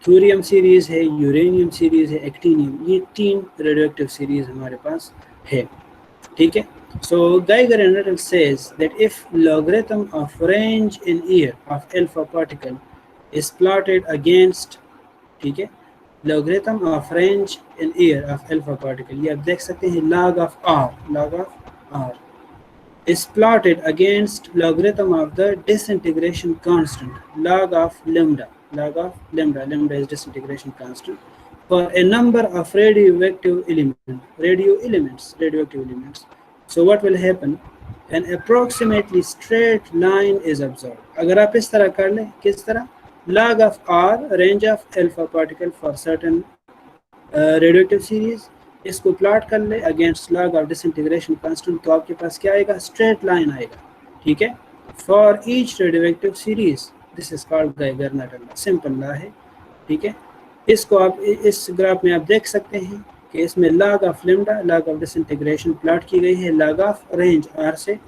थोरियम सीरीज है, यूरेनियम सीरीज है, एक्टिनियम, ये 3 रेडियोएक्टिव सीरीज हमारे पास है. ठीक है. So Geiger-Newton says that if logarithm of range in air of alpha particle is plotted against, ठीक है, logarithm of range in air of alpha particle, ये आप देख सकते हैं log of r is plotted against logarithm of the disintegration constant log of lambda. Lambda is disintegration constant for a number of radioactive elements. So what will happen? An approximately straight line is observed. अगर आप इस तरह कर लें, किस तरह? Log of R, range of alpha particle for certain radioactive series, इसको plot कर ले against log of disintegration constant, तो आपके पास क्या आएगा? स्ट्रेट लाइन आएगा. ठीक है. For each radioactive series, this is called Geiger-Nuttall law. Simple law है. ठीक है. इसको आप इस ग्राफ में आप देख सकते हैं कि इसमें log of lambda, log of disintegration plot की गई है log of range R से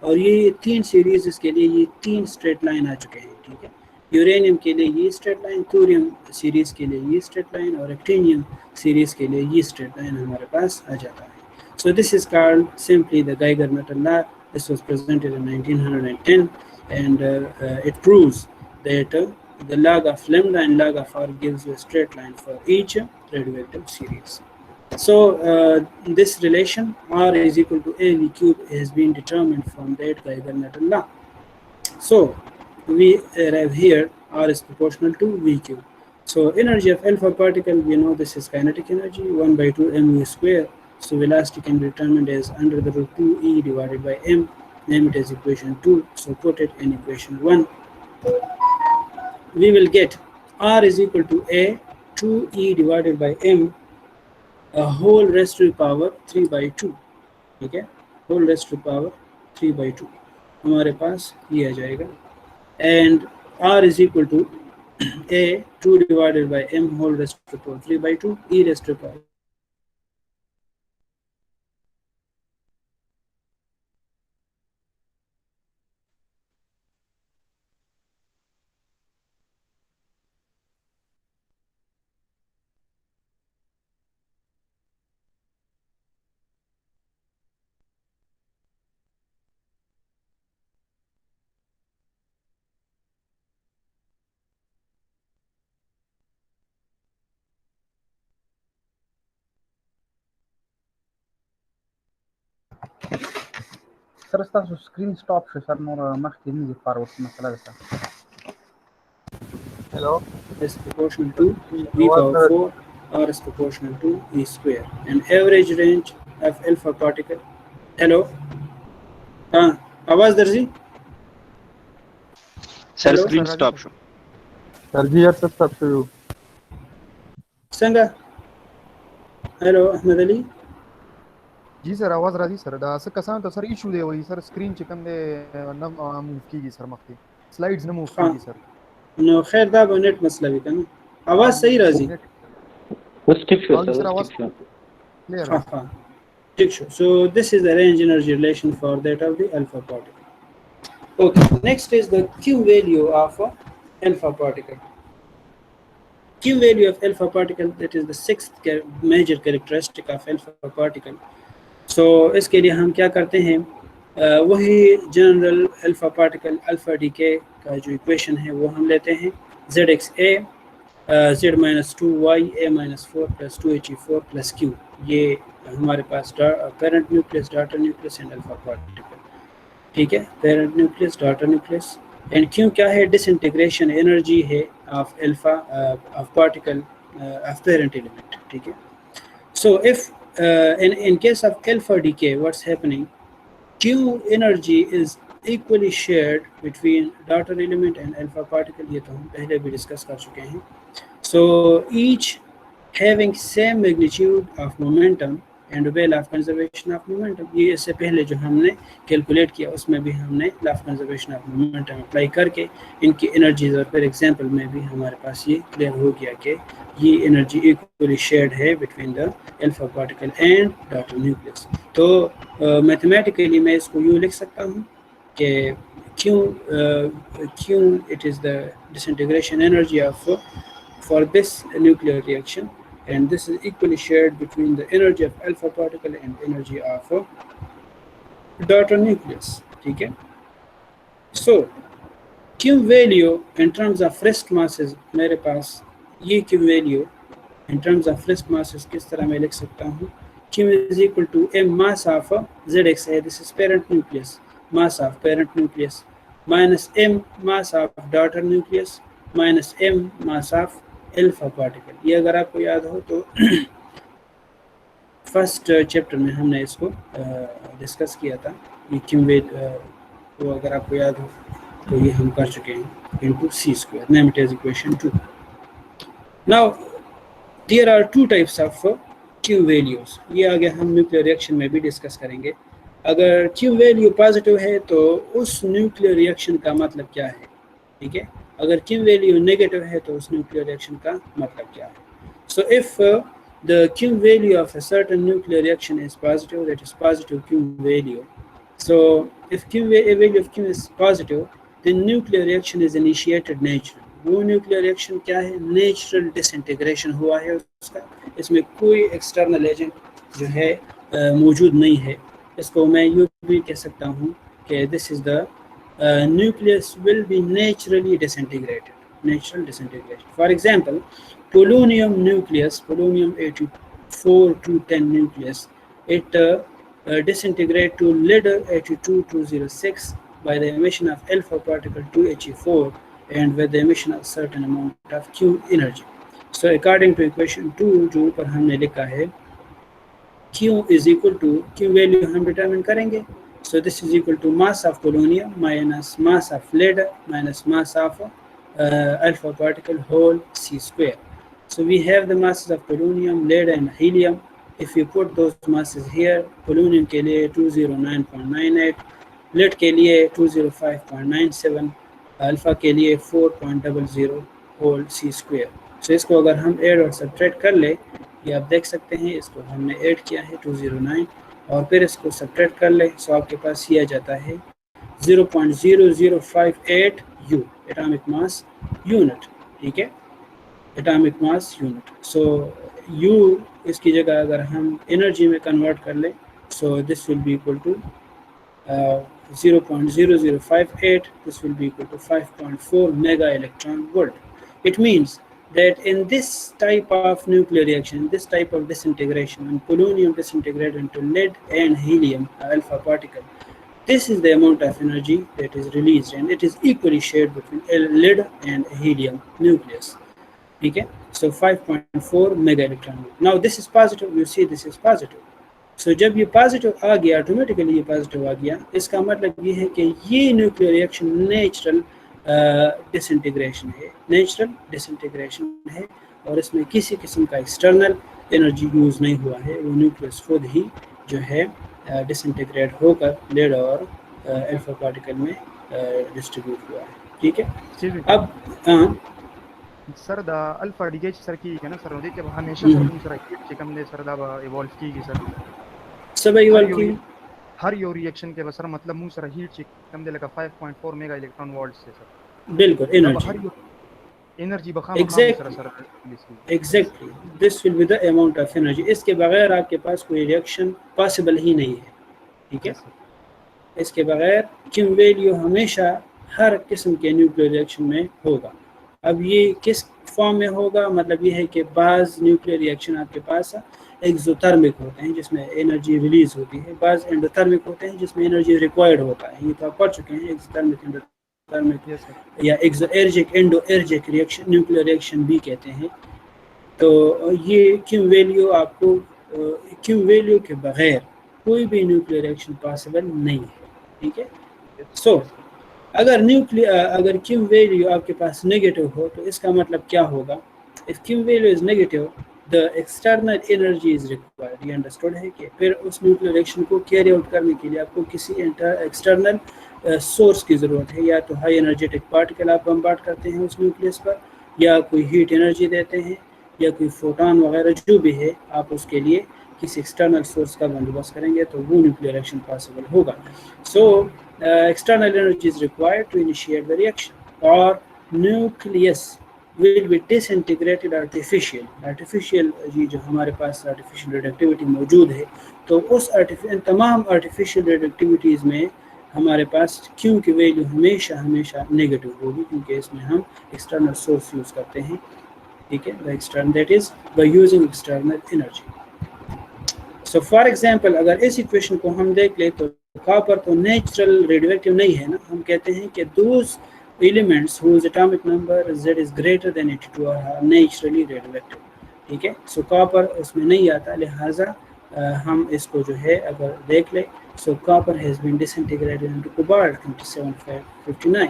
और ये 3 सीरीज के लिए ये 3 स्ट्रेट लाइन आ चुके हैं. ठीक है. यूरेनियम के लिए ये स्ट्रेट लाइन, थोरियम सीरीज के लिए ये स्ट्रेट लाइन और एक्टिनियम सीरीज के लिए ये स्ट्रेट लाइन हमारे पास आ जाता है. So this is called simply the Geiger-Nuttall law. This was presented in 1910 and it proves that the log of lambda and log of R gives you a straight line for each radioactive series. So this relation R is equal to AV cube has been determined from that Geiger-Newton law. So we arrive here R is proportional to V cube. So energy of alpha particle, we know this is kinetic energy 1 by 2 mv square. So velocity can be determined as under the root 2e divided by m. Name it as equation 2. So put it in equation 1. We will get R is equal to a 2e divided by m a whole raised to the power 3 by 2. ठीक है. whole raised to the power 3 by 2 हमारे पास ये आ जाएगा. And R is equal to a 2 divided by m whole raised to the power 3 by 2 e raised to the power. Sir तاسو screen stop شو sir نور مخکې نه دي فارورډ مسله ده. Hello. Is proportional to v power 4 R is proportional to E square. And average range of alpha particle. Hello? आवाज दर्जी? Sir Hello? Screen stop show sir ji यार सब शुरू संगा? Hello, अहमद अली? जी सर आवाज राजी सर दा असं कसं होतं सर इशू दे वही सर स्क्रीन चिकन दे न मूव कीगी सर मखती स्लाइड्स न मूव हाँ कीगी सर नो खैर दा नेट मसला भी था ना आवाज सही राजी बस ठीक शो हाँ जी सर सर आवाज ठीक शो क्लियर हाँ है हाँ ठीक show so this is the range energy relation for that of the alpha particle okay next is the q value of a alpha particle q value of alpha particle that is the sixth major characteristic of alpha particle so इसके लिए हम क्या करते हैं वही general alpha particle alpha decay का जो equation है वो हम लेते हैं zxa z minus 2y a minus 4 plus 2he4 plus q ये हमारे पास parent nucleus daughter nucleus and alpha particle ठीक है parent nucleus daughter nucleus and q क्या है डिसइंटीग्रेशन एनर्जी है of alpha of particle of parent element ठीक है so if in case of alpha decay what's happening q energy is equally shared between daughter element and alpha particle ये तो हम पहले भी डिस्कस कर चुके हैं so each having same magnitude of momentum and way of conservation of momentum ये इससे पहले जो हमने कैलकुलेट किया उसमें भी हमने law of conservation of momentum apply करके इनकी एनर्जीज और फिर एग्जांपल में भी हमारे पास ये क्लियर हो गया कि ये एनर्जी इक्वली शेयर्ड है between the alpha particle and daughter nucleus तो मैथमेटिकली मैं इसको यूँ लिख सकता हूँ कि Q it is the disintegration energy of for this nuclear reaction and this is equally shared between the energy of alpha particle and energy of daughter nucleus ठीक है so Q value in terms of rest masses मेरे पास ये Q value in terms of rest masses किस तरह मैं लिख सकता हूँ Q is equal to m mass of ZXA this is parent nucleus mass of parent nucleus minus m mass of daughter nucleus minus m mass of alpha particle ये अगर आपको याद हो तो फर्स्ट चैप्टर में हमने इसको डिस्कस किया था ये Q वो अगर आपको याद हो तो ये हम कर चुके हैं into c square name it as equation 2 now there are two types of Q values ये आगे हम न्यूक्लियर रिएक्शन में भी डिस्कस करेंगे अगर Q वैल्यू पॉजिटिव है तो उस न्यूक्लियर रिएक्शन का मतलब क्या है ठीक है अगर Q वैल्यू नेगेटिव है तो उस न्यूक्लियर रिएक्शन का मतलब क्या है so if the Q value of a certain nuclear reaction is positive that is positive Q value so if value of Q is positive then nuclear reaction is initiated naturally वो nuclear reaction क्या है natural disintegration हुआ है उसका इसमें कोई external agent जो है मौजूद नहीं है इसको मैं यूँ भी कह सकता हूँ कि this is the nucleus will be naturally disintegrated natural disintegration for example polonium nucleus polonium 84-210 nucleus it disintegrate to lead 82206 by the emission of alpha particle 2He4 and with the emission of certain amount of Q energy. So according to equation 2 जो ऊपर हमने लिखा है Q is equal to Q value हम determine करेंगे so this is equal to mass of polonium minus mass of lead minus mass of alpha particle whole C square. So we have the masses of polonium, lead and helium. If you put those masses here polonium के लिए 209.98 lead के लिए 205.97 alpha के लिए 4.00 whole C square. So इसको अगर हम add और सब्ट्रैक्ट कर ले ये आप देख सकते हैं इसको हमने ऐड किया है 209 और फिर इसको सब्ट्रैक्ट कर ले सो आपके पास ये आ जाता है 0.0058 U एटॉमिक मास यूनिट ठीक है atomic mass unit so U इसकी जगह अगर हम एनर्जी में कन्वर्ट कर ले so this will be equal to 0.0058 this will be equal to 5.4 mega electron volt. It means that in this type of nuclear reaction, this type of disintegration, when polonium disintegrates into lead and helium alpha particle, this is the amount of energy that is released and it is equally shared between lead and helium nucleus. ठीक है. So 5.4 mega electron volt. Now this is positive, you see this is positive. So जब ये positive आ गया, automatically ये positive आ गया, इसका मतलब ये है कि ये न्यूक्लियर रिएक्शन नेचुरल डिसइंटीग्रेशन है, नेचुरल डिसइंटीग्रेशन है, और इसमें किसी किस्म का एक्सटर्नल एनर्जी यूज़ नहीं हुआ है. वो न्यूक्लियस खुद ही जो है डिसइंटीग्रेट होकर लेड और अल्फा पार्टिकल में डिस्ट्रीब्यूट हुआ है. ठीक है. अब सर द अल्फा डिगेज सर की है ना सर, देखिए हमेशा सर दूसरा हीट के कम दे सर दा इवॉल्व की सर सब इवॉल्व की हर यो रिएक्शन के सर मतलब मुंह सर हीट के कम दे लगा 5.4 मेगा इलेक्ट्रॉन वोल्ट से सर. बिल्कुल एनर्जी बखा exactly this will be the amount of energy. इसके बगैर आपके पास कोई रिएक्शन पॉसिबल ही नहीं है. ठीक है. इसके बगैर क्यू वैल्यू हमेशा हर किस्म के न्यूक्लियर रिएक्शन में होगा. अब ये किस फॉर्म में होगा, मतलब ये है कि बाज़ न्यूक्लियर रिएक्शन आपके पास एक्सोथर्मिक होते हैं जिसमें एनर्जी रिलीज होती है, बाज़ एंडोथर्मिक होते हैं जिसमें एनर्जी रिक्वायर्ड होता है. ये तो आप पढ़ चुके हैं, एक्सोथर्मिक, एंडोथर्मिक या एक्सोएर्जिक, एंडोएर्जिक रिएक्शन, न्यूक्लियर रिएक्शन भी कहते हैं. तो ये क्यू वैल्यू आपको क्यू वैल्यू के बगैर कोई भी न्यूक्लियर रिएक्शन पॉसिबल नहीं है. ठीक है. सो अगर क्यू वैल्यू आपके पास नेगेटिव हो तो इसका मतलब क्या होगा. If Q value is negative the external energy is required. ये अंडरस्टूड है कि फिर उस न्यूक्लियर रिएक्शन को कैरी आउट करने के लिए आपको किसी एक्सटर्नल सोर्स की ज़रूरत है. या तो हाई एनर्जेटिक पार्टिकल आप बम्बार्ड करते हैं उस न्यूक्लियस पर, या कोई हीट एनर्जी देते हैं, या कोई फोटॉन वगैरह जो भी है, आप उसके लिए किसी एक्सटर्नल सोर्स का बंदोबस्त करेंगे तो वो न्यूक्लियर रिएक्शन पॉसिबल होगा. सो external energy is required to initiate the reaction, or nucleus will be disintegrated artificial. ये जो हमारे पास artificial reactivity मौजूद है, तो उस तमाम artificial reactivities में हमारे पास Q की वैल्यू हमेशा नेगेटिव होगी, क्योंकि इसमें हम external source यूज़ करते हैं. ठीक है. The external, that is by using external energy. So for example, अगर इस इक्वेशन को हम देख ले तो कॉपर तो नेचुरल रेडियोएक्टिव नहीं है ना. हम कहते हैं कि those elements whose atomic number Z is greater than 82 are naturally radioactive. ठीक है. सो कॉपर उसमें नहीं आता, लिहाजा हम इसको जो है अगर देख ले, so copper has been disintegrated into cobalt 2759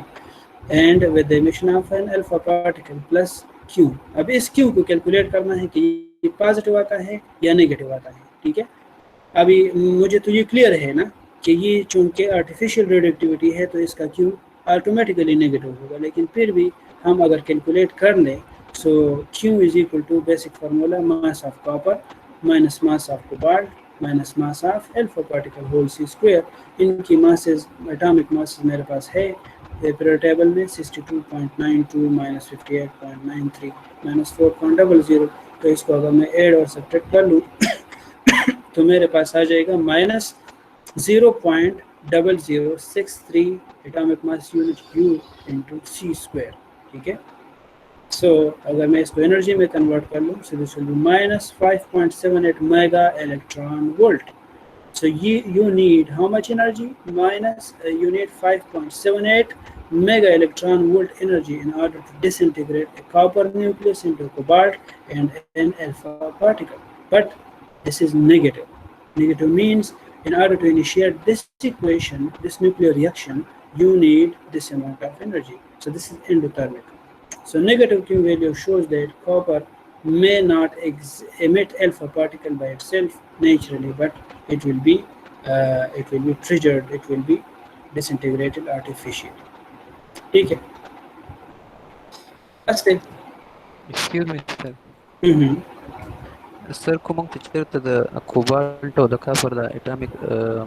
and with the emission of an alpha particle plus Q. अब इस Q को कैलकुलेट करना है कि ये पॉजिटिव आता है या नेगेटिव आता है. ठीक है. अभी मुझे तो ये क्लियर है ना कि ये चूँकि आर्टिफिशियल रेडियोएक्टिविटी है तो इसका Q ऑटोमेटिकली नेगेटिव होगा, लेकिन फिर भी हम अगर कैलकुलेट कर लें, so Q is equal to basic formula mass of copper minus mass of cobalt minus mass of alpha particle whole c square. इनकी मासेस, एटॉमिक मासेस मेरे पास है पीरियड टेबल में 62.92 माइनस 58.93 माइनस 4.00. तो इसको अगर मैं ऐड और सब्ट्रैक्ट कर लूँ तो मेरे पास आ जाएगा minus 0.0063 atomic mass unit U into C square. ठीक है. सो अगर मैं इसको एनर्जी में कन्वर्ट कर लूँ, सो this will B minus 5.78 mega electron volt. So you need how much energy? You need 5.78 mega electron volt energy in order to disintegrate a copper nucleus into cobalt and an alpha particle. But this is negative. Negative means in order to initiate this equation, this nuclear reaction, you need this amount of energy. So this is endothermic. So negative Q value shows that copper may not emit alpha particle by itself naturally, but it will be triggered, it will be disintegrated artificially. ठीक है. That's it. Excuse me, sir. Sir, کوم ته چیرته د کوبالت او د copper د اټامیک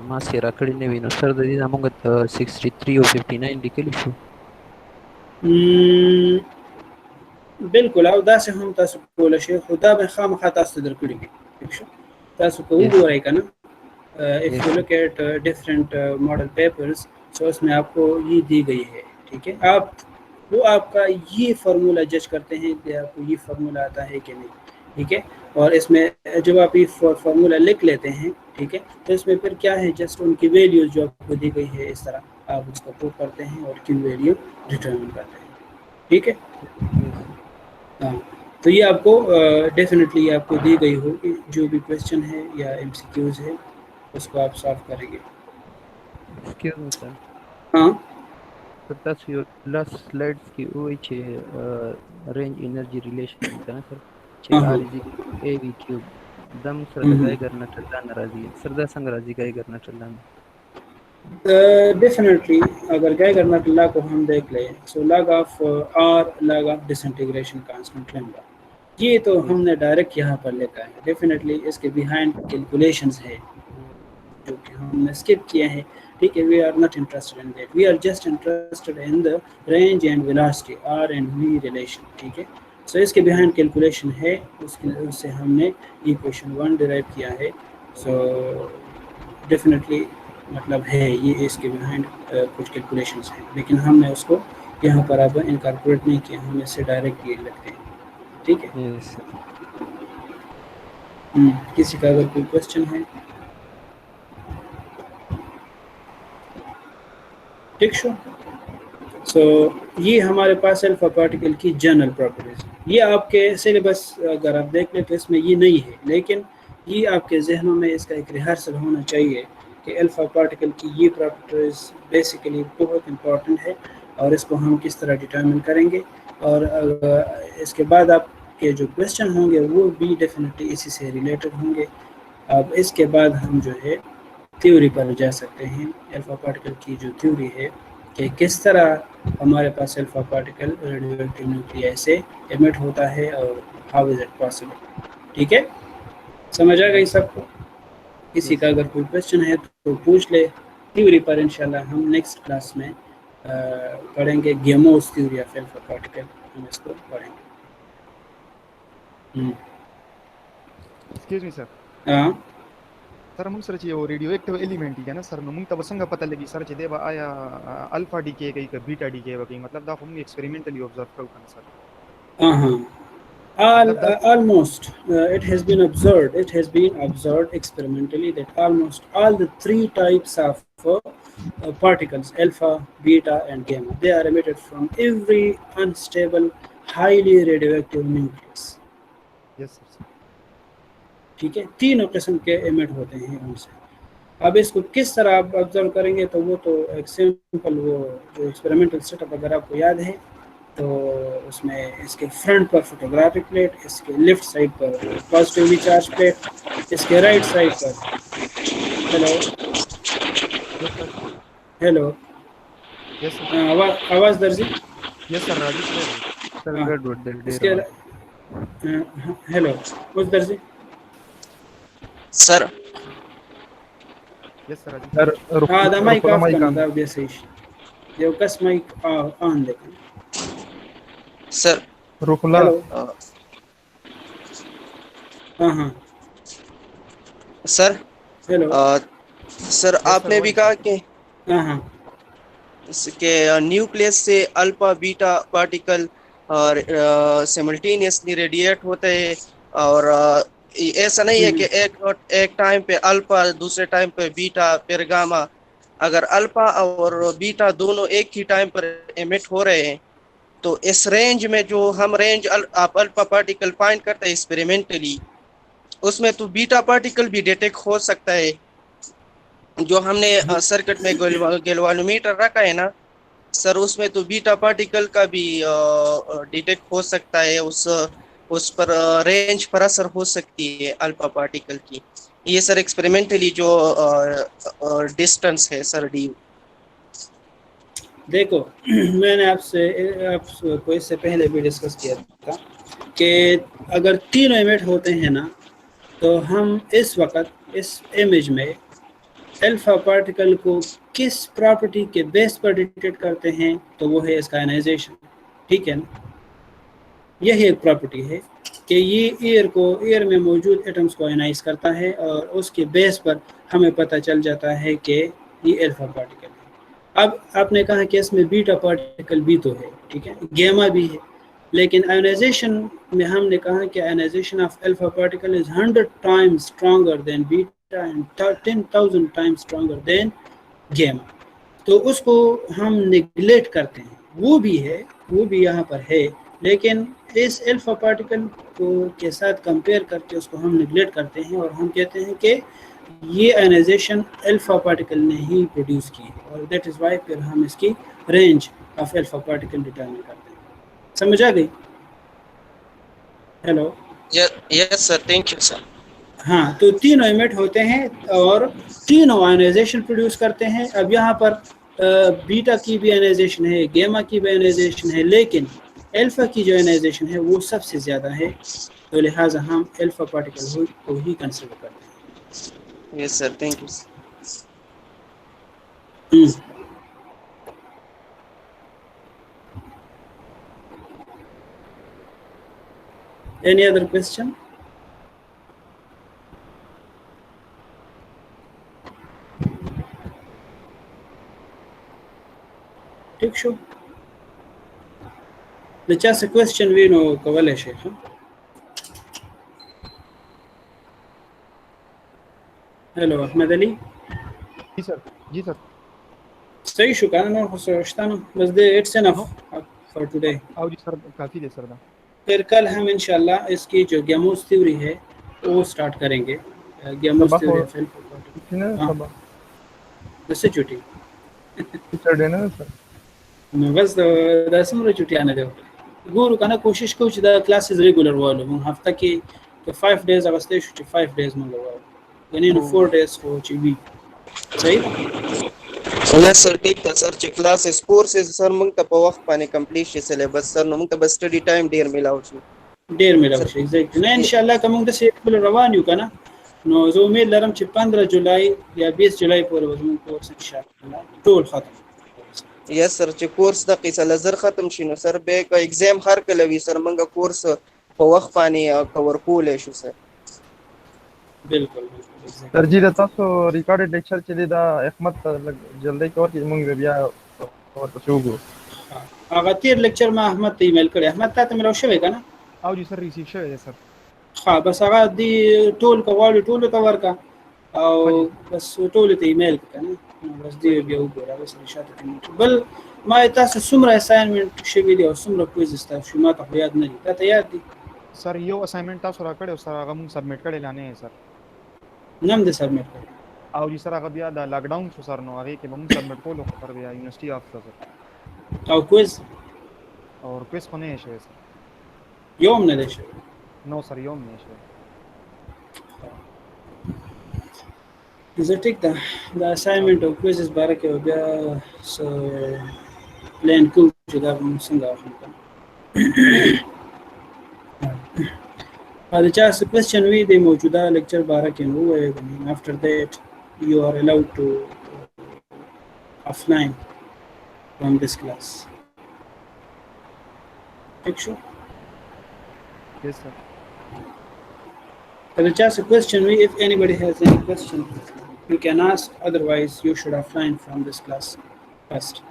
ماس یې راکړی نه وي، نو سر د دې موږ ته 63 او 59 likely شو. بالکل. او دا څه هم تاسو کولای شئ، خو دا به خامخا تاسو درکړي وي. ٹھیک شو. تاسو کو وګورئ کنه. if you look at different model papers, so उसमें आपको ये दी गई है. ठीक है. आपका ये फार्मूला जज करते हैं कि आपको ये फार्मूला आता है कि नहीं. ठीक है. और इसमें जब आप ये फार्मूला लिख लेते हैं, ठीक है, तो इसमें फिर क्या है, जस्ट उनकी वैल्यूज जो आपको दी गई है इस तरह आप उसको पुट करते हैं और क्यू वैल्यू डिटरमिन करते हैं. ठीक है. हाँ. तो ये आपको डेफिनेटली आपको दी गई होगी, जो भी क्वेश्चन है या एमसीक्यूज है उसको आप सॉल्व करेंगे। Excuse me, sir. हाँ So that's your last slides की वो છે range energy relation होता है ना सर, हाँ R हाँ is equal to AV cube. दम सरदा काय करना चलता नाराजी सरदा संग राजी काय करना चलता। डेफिनेटली अगर गैगर नट लॉ को हम देख लें, so log of R log of disintegration constant lambda, ये तो हमने डायरेक्ट यहाँ पर लिखा है। डेफिनेटली इसके बिहाइंड कैलकुलेशंस है जो कि हमने स्किप किए हैं, ठीक है। We are not interested in that, we are just interested in the range and velocity R and V relation, ठीक है। सो इसके बिहाइंड कैलकुलेशन है, उससे हमने इक्वेशन 1 डिराइव किया है। सो डेफिनेटली मतलब है ये इसके बिहाइंड कुछ कैलकुलेशंस हैं, लेकिन हमने उसको यहाँ पर अब इनकॉर्पोरेट नहीं किया, हम इससे डायरेक्ट ये लगते हैं, ठीक है। Yes sir. किसी का अगर कोई क्वेश्चन है, ठीक शो। सो ये हमारे पास अल्फा पार्टिकल की जनरल प्रॉपर्टीज, ये आपके सिलेबस अगर आप देख लें तो इसमें ये नहीं है, लेकिन ये आपके जहनों में इसका एक रिहर्सल होना चाहिए कि अल्फा पार्टिकल की ये प्रॉपर्टीज बेसिकली बहुत इंपॉर्टेंट है और इसको हम किस तरह डिटरमिन करेंगे। और इसके बाद आपके जो क्वेश्चन होंगे वो भी डेफिनेटली इसी से रिलेटेड होंगे। अब इसके बाद हम जो है थ्योरी पर जा सकते हैं, अल्फा पार्टिकल की जो थ्योरी है कि किस तरह हमारे पास अल्फा पार्टिकल रेडियोएक्टिव न्यूक्लियाई से एमिट होता है और हाउ इज इट पॉसिबल, ठीक है। समझ आ गई सबको? किसी का अगर कोई क्वेश्चन है तो पूछ ले। थ्योरी पर इंशाल्लाह हम नेक्स्ट क्लास में पढ़ेंगे, गेमोस थ्योरी ऑफ अल्फा पार्टिकल, हम इसको पढ़ेंगे। एक्सक्यूज मी सर, हाँ सर मग सरची वो रेडियो एक्टिव एलिमेंट है ना सर, मग तब संग पता लगी सर चे देवा आया अल्फा डीके कहीं का बीटा डीके कहीं, मतलब दा हम एक्सपेरिमेंटली ऑब्जर्व करो kan sir. almost it has been observed experimentally that almost all the three types of particles, alpha, beta and gamma, they are emitted from every unstable highly radioactive nucleus, yes sir. ठीक है। तीनों किस्म के emit होते हैं उनसे। अब इसको किस तरह आप ऑब्जर्व करेंगे तो वो तो एक सिंपल वो जो एक्सपेरिमेंटल सेटअप अगर आपको याद है तो उसमें इसके फ्रंट पर फोटोग्राफिक प्लेट, इसके लेफ्ट साइड पर पॉजिटिवली चार्ज प्लेट, इसके राइट साइड पर हेलो यस सर। आवाज़ दर्जी, यस सर राजू सर हाँ। गड़बड़ दे इसके हेलो उस दर्जी sir yes sir Raju sir هذا مايك أفضل ده بدي أسيش لو كاس مايك عندك सर रुकुला हाँ सर हेलो सर आपने भी कहा कि हाँ इसके न्यूक्लियस से अल्फा बीटा पार्टिकल और सिमल्टेनियसली रेडिएट होते हैं, और ऐसा नहीं है कि एक टाइम पे अल्फा दूसरे टाइम पे बीटा फिर गामा। अगर अल्फा और बीटा दोनों एक ही टाइम पर एमिट हो रहे हैं तो इस रेंज में जो हम रेंज आप अल्फा पार्टिकल फाइंड करते हैं एक्सपेरिमेंटली, उसमें तो बीटा पार्टिकल भी डिटेक्ट हो सकता है। जो हमने सर्किट में गैल्वानोमीटर रखा है ना सर, उसमें तो बीटा पार्टिकल का भी डिटेक्ट हो सकता है, उस पर रेंज पर असर हो सकती है अल्फा पार्टिकल की। ये सर एक्सपेरिमेंटली जो डिस्टेंस है सर डी। देखो मैंने आपको इससे पहले भी डिस्कस किया था कि अगर तीनों इमेज होते हैं ना तो हम इस वक्त इस इमेज में अल्फा पार्टिकल को किस प्रॉपर्टी के बेस पर डिटेक्ट करते हैं, तो वो है इसका आयनाइजेशन, ठीक है ना। यही एक प्रॉपर्टी है कि ये एयर में मौजूद एटम्स को आयनाइज करता है और उसके बेस पर हमें पता चल जाता है कि ये अल्फा पार्टिकल है। अब आपने कहा कि इसमें बीटा पार्टिकल भी तो है, ठीक है, गैमा भी है, लेकिन आयनाइजेशन में हमने कहा कि ionisation of alpha particle is 100 times stronger than beta and 10,000 times stronger than gamma. तो उसको हम निगलेक्ट करते हैं, वो भी यहाँ पर है, लेकिन इस अल्फा पार्टिकल को के साथ कंपेयर करके उसको हम निगलेक्ट करते हैं और हम कहते हैं कि ये आयनाइजेशन अल्फा पार्टिकल ने ही प्रोड्यूस की है, और दैट इज़ वाई फिर हम इसकी range of alpha particle determine करते हैं। समझ आ गई? Hello? Yes sir, thank you sir. हाँ, तो तीनों एमिट होते हैं और तीनों आयनाइजेशन प्रोड्यूस करते हैं। अब यहाँ पर बीटा की भी आयनाइजेशन है, गामा की भी आयनाइजेशन है, लेकिन अल्फा की जो आयनाइजेशन है वो सबसे ज़्यादा है, तो लिहाजा हम अल्फा पार्टिकल को ही कंसिडर करते हैं। Yes sir, thank you. Any other question? ठिक شو د چا څه کوېسچن وي نو کولی شئ. هلو احمد علي. जी सर, जी सर. صحیح شو که نه نور خو څه شته نه، بس د اټس انف فॉर टुडे. आओ जी सर, काफ़ी है सर दा. फिर कल हम इंशाल्लाह इसकी जो गैमोस थ्योरी है वो स्टार्ट करेंगे. गैमोस थ्योरी बस छुट्टी सैटरडे ना सर. نو بس د سمره چټیانه دی. ګورو کنه کوشش کوو چې دا کلاسز ریګولر والو مون هفته کې 5 ډیز اغستې شو چې 5 ډیز مونږ وایو، یعنی نو 4 ډیز خو چې وی صحیح. यस सर, ٹھیک था सर. چې کلاسز کورسز سر موږ ته په وخت باندې کمپلیټ شي سلیبس سر، نو موږ ته بس سټډي ټایم ډیر ملاو شي. ډیر ملاو شي ایگزیکټلی. نه ان شاء الله کوم د سیټ روان یو کنه، نو زه امید لرم چې 15 جولای یا 20 جولای پورې وزمون کورس ان شاء الله ټول ختم. یس سر، چې کورس د قیس لزر ختم شي نو سر به ک ایگزام هر کله وی سر موږ کورس په وخت باندې کور کولې شو سر. بالکل سر جی دا تاسو ریکارډډ لیکچر چې دا احمد جلدی کور کې موږ بیا ورته شوګو. هغه تیر لیکچر ما احمد ته ایمیل کړی. احمد ته مې راوښوي کنه؟ او جی سر ریسیو شوی دی سر. ها بس هغه دی ټول کوالو ټول ته ورکا او بس ټول ته ایمیل کنه، بس دی بیا وګوره بس نشاته کې. بل ما تاسو څومره اساینمنت شوی دی او څومره کویز تاسو ما ته یاد نه دي؟ ته یاد دي؟ سر یو اساینمنت تاسو را کړو سر، هغه موږ سبمیټ کړی لانه سر. نم دې سبمیټ کړ او جی سر هغه بیا د لاک ډاون شو سر، نو هغه کې موږ سبمیټ کولو پر بیا university if sir. O quiz اور کویز خو نه شوی سر. یوم نه دی شوی؟ نو سر یوم نه شوی. زه ټیک ده د اساینمنت او کویزز باره کې بیا پلان کوم چې دا موږ څنګه واخلو. دا چا څه کوېسچن وي د موجوده لیکچر باره کې نو وایي. after that you are allowed to offline from this class. ٹھیک شو؟ Yes sir. Just a question, if anybody has any question, you can ask. Otherwise, you should offline from this class first.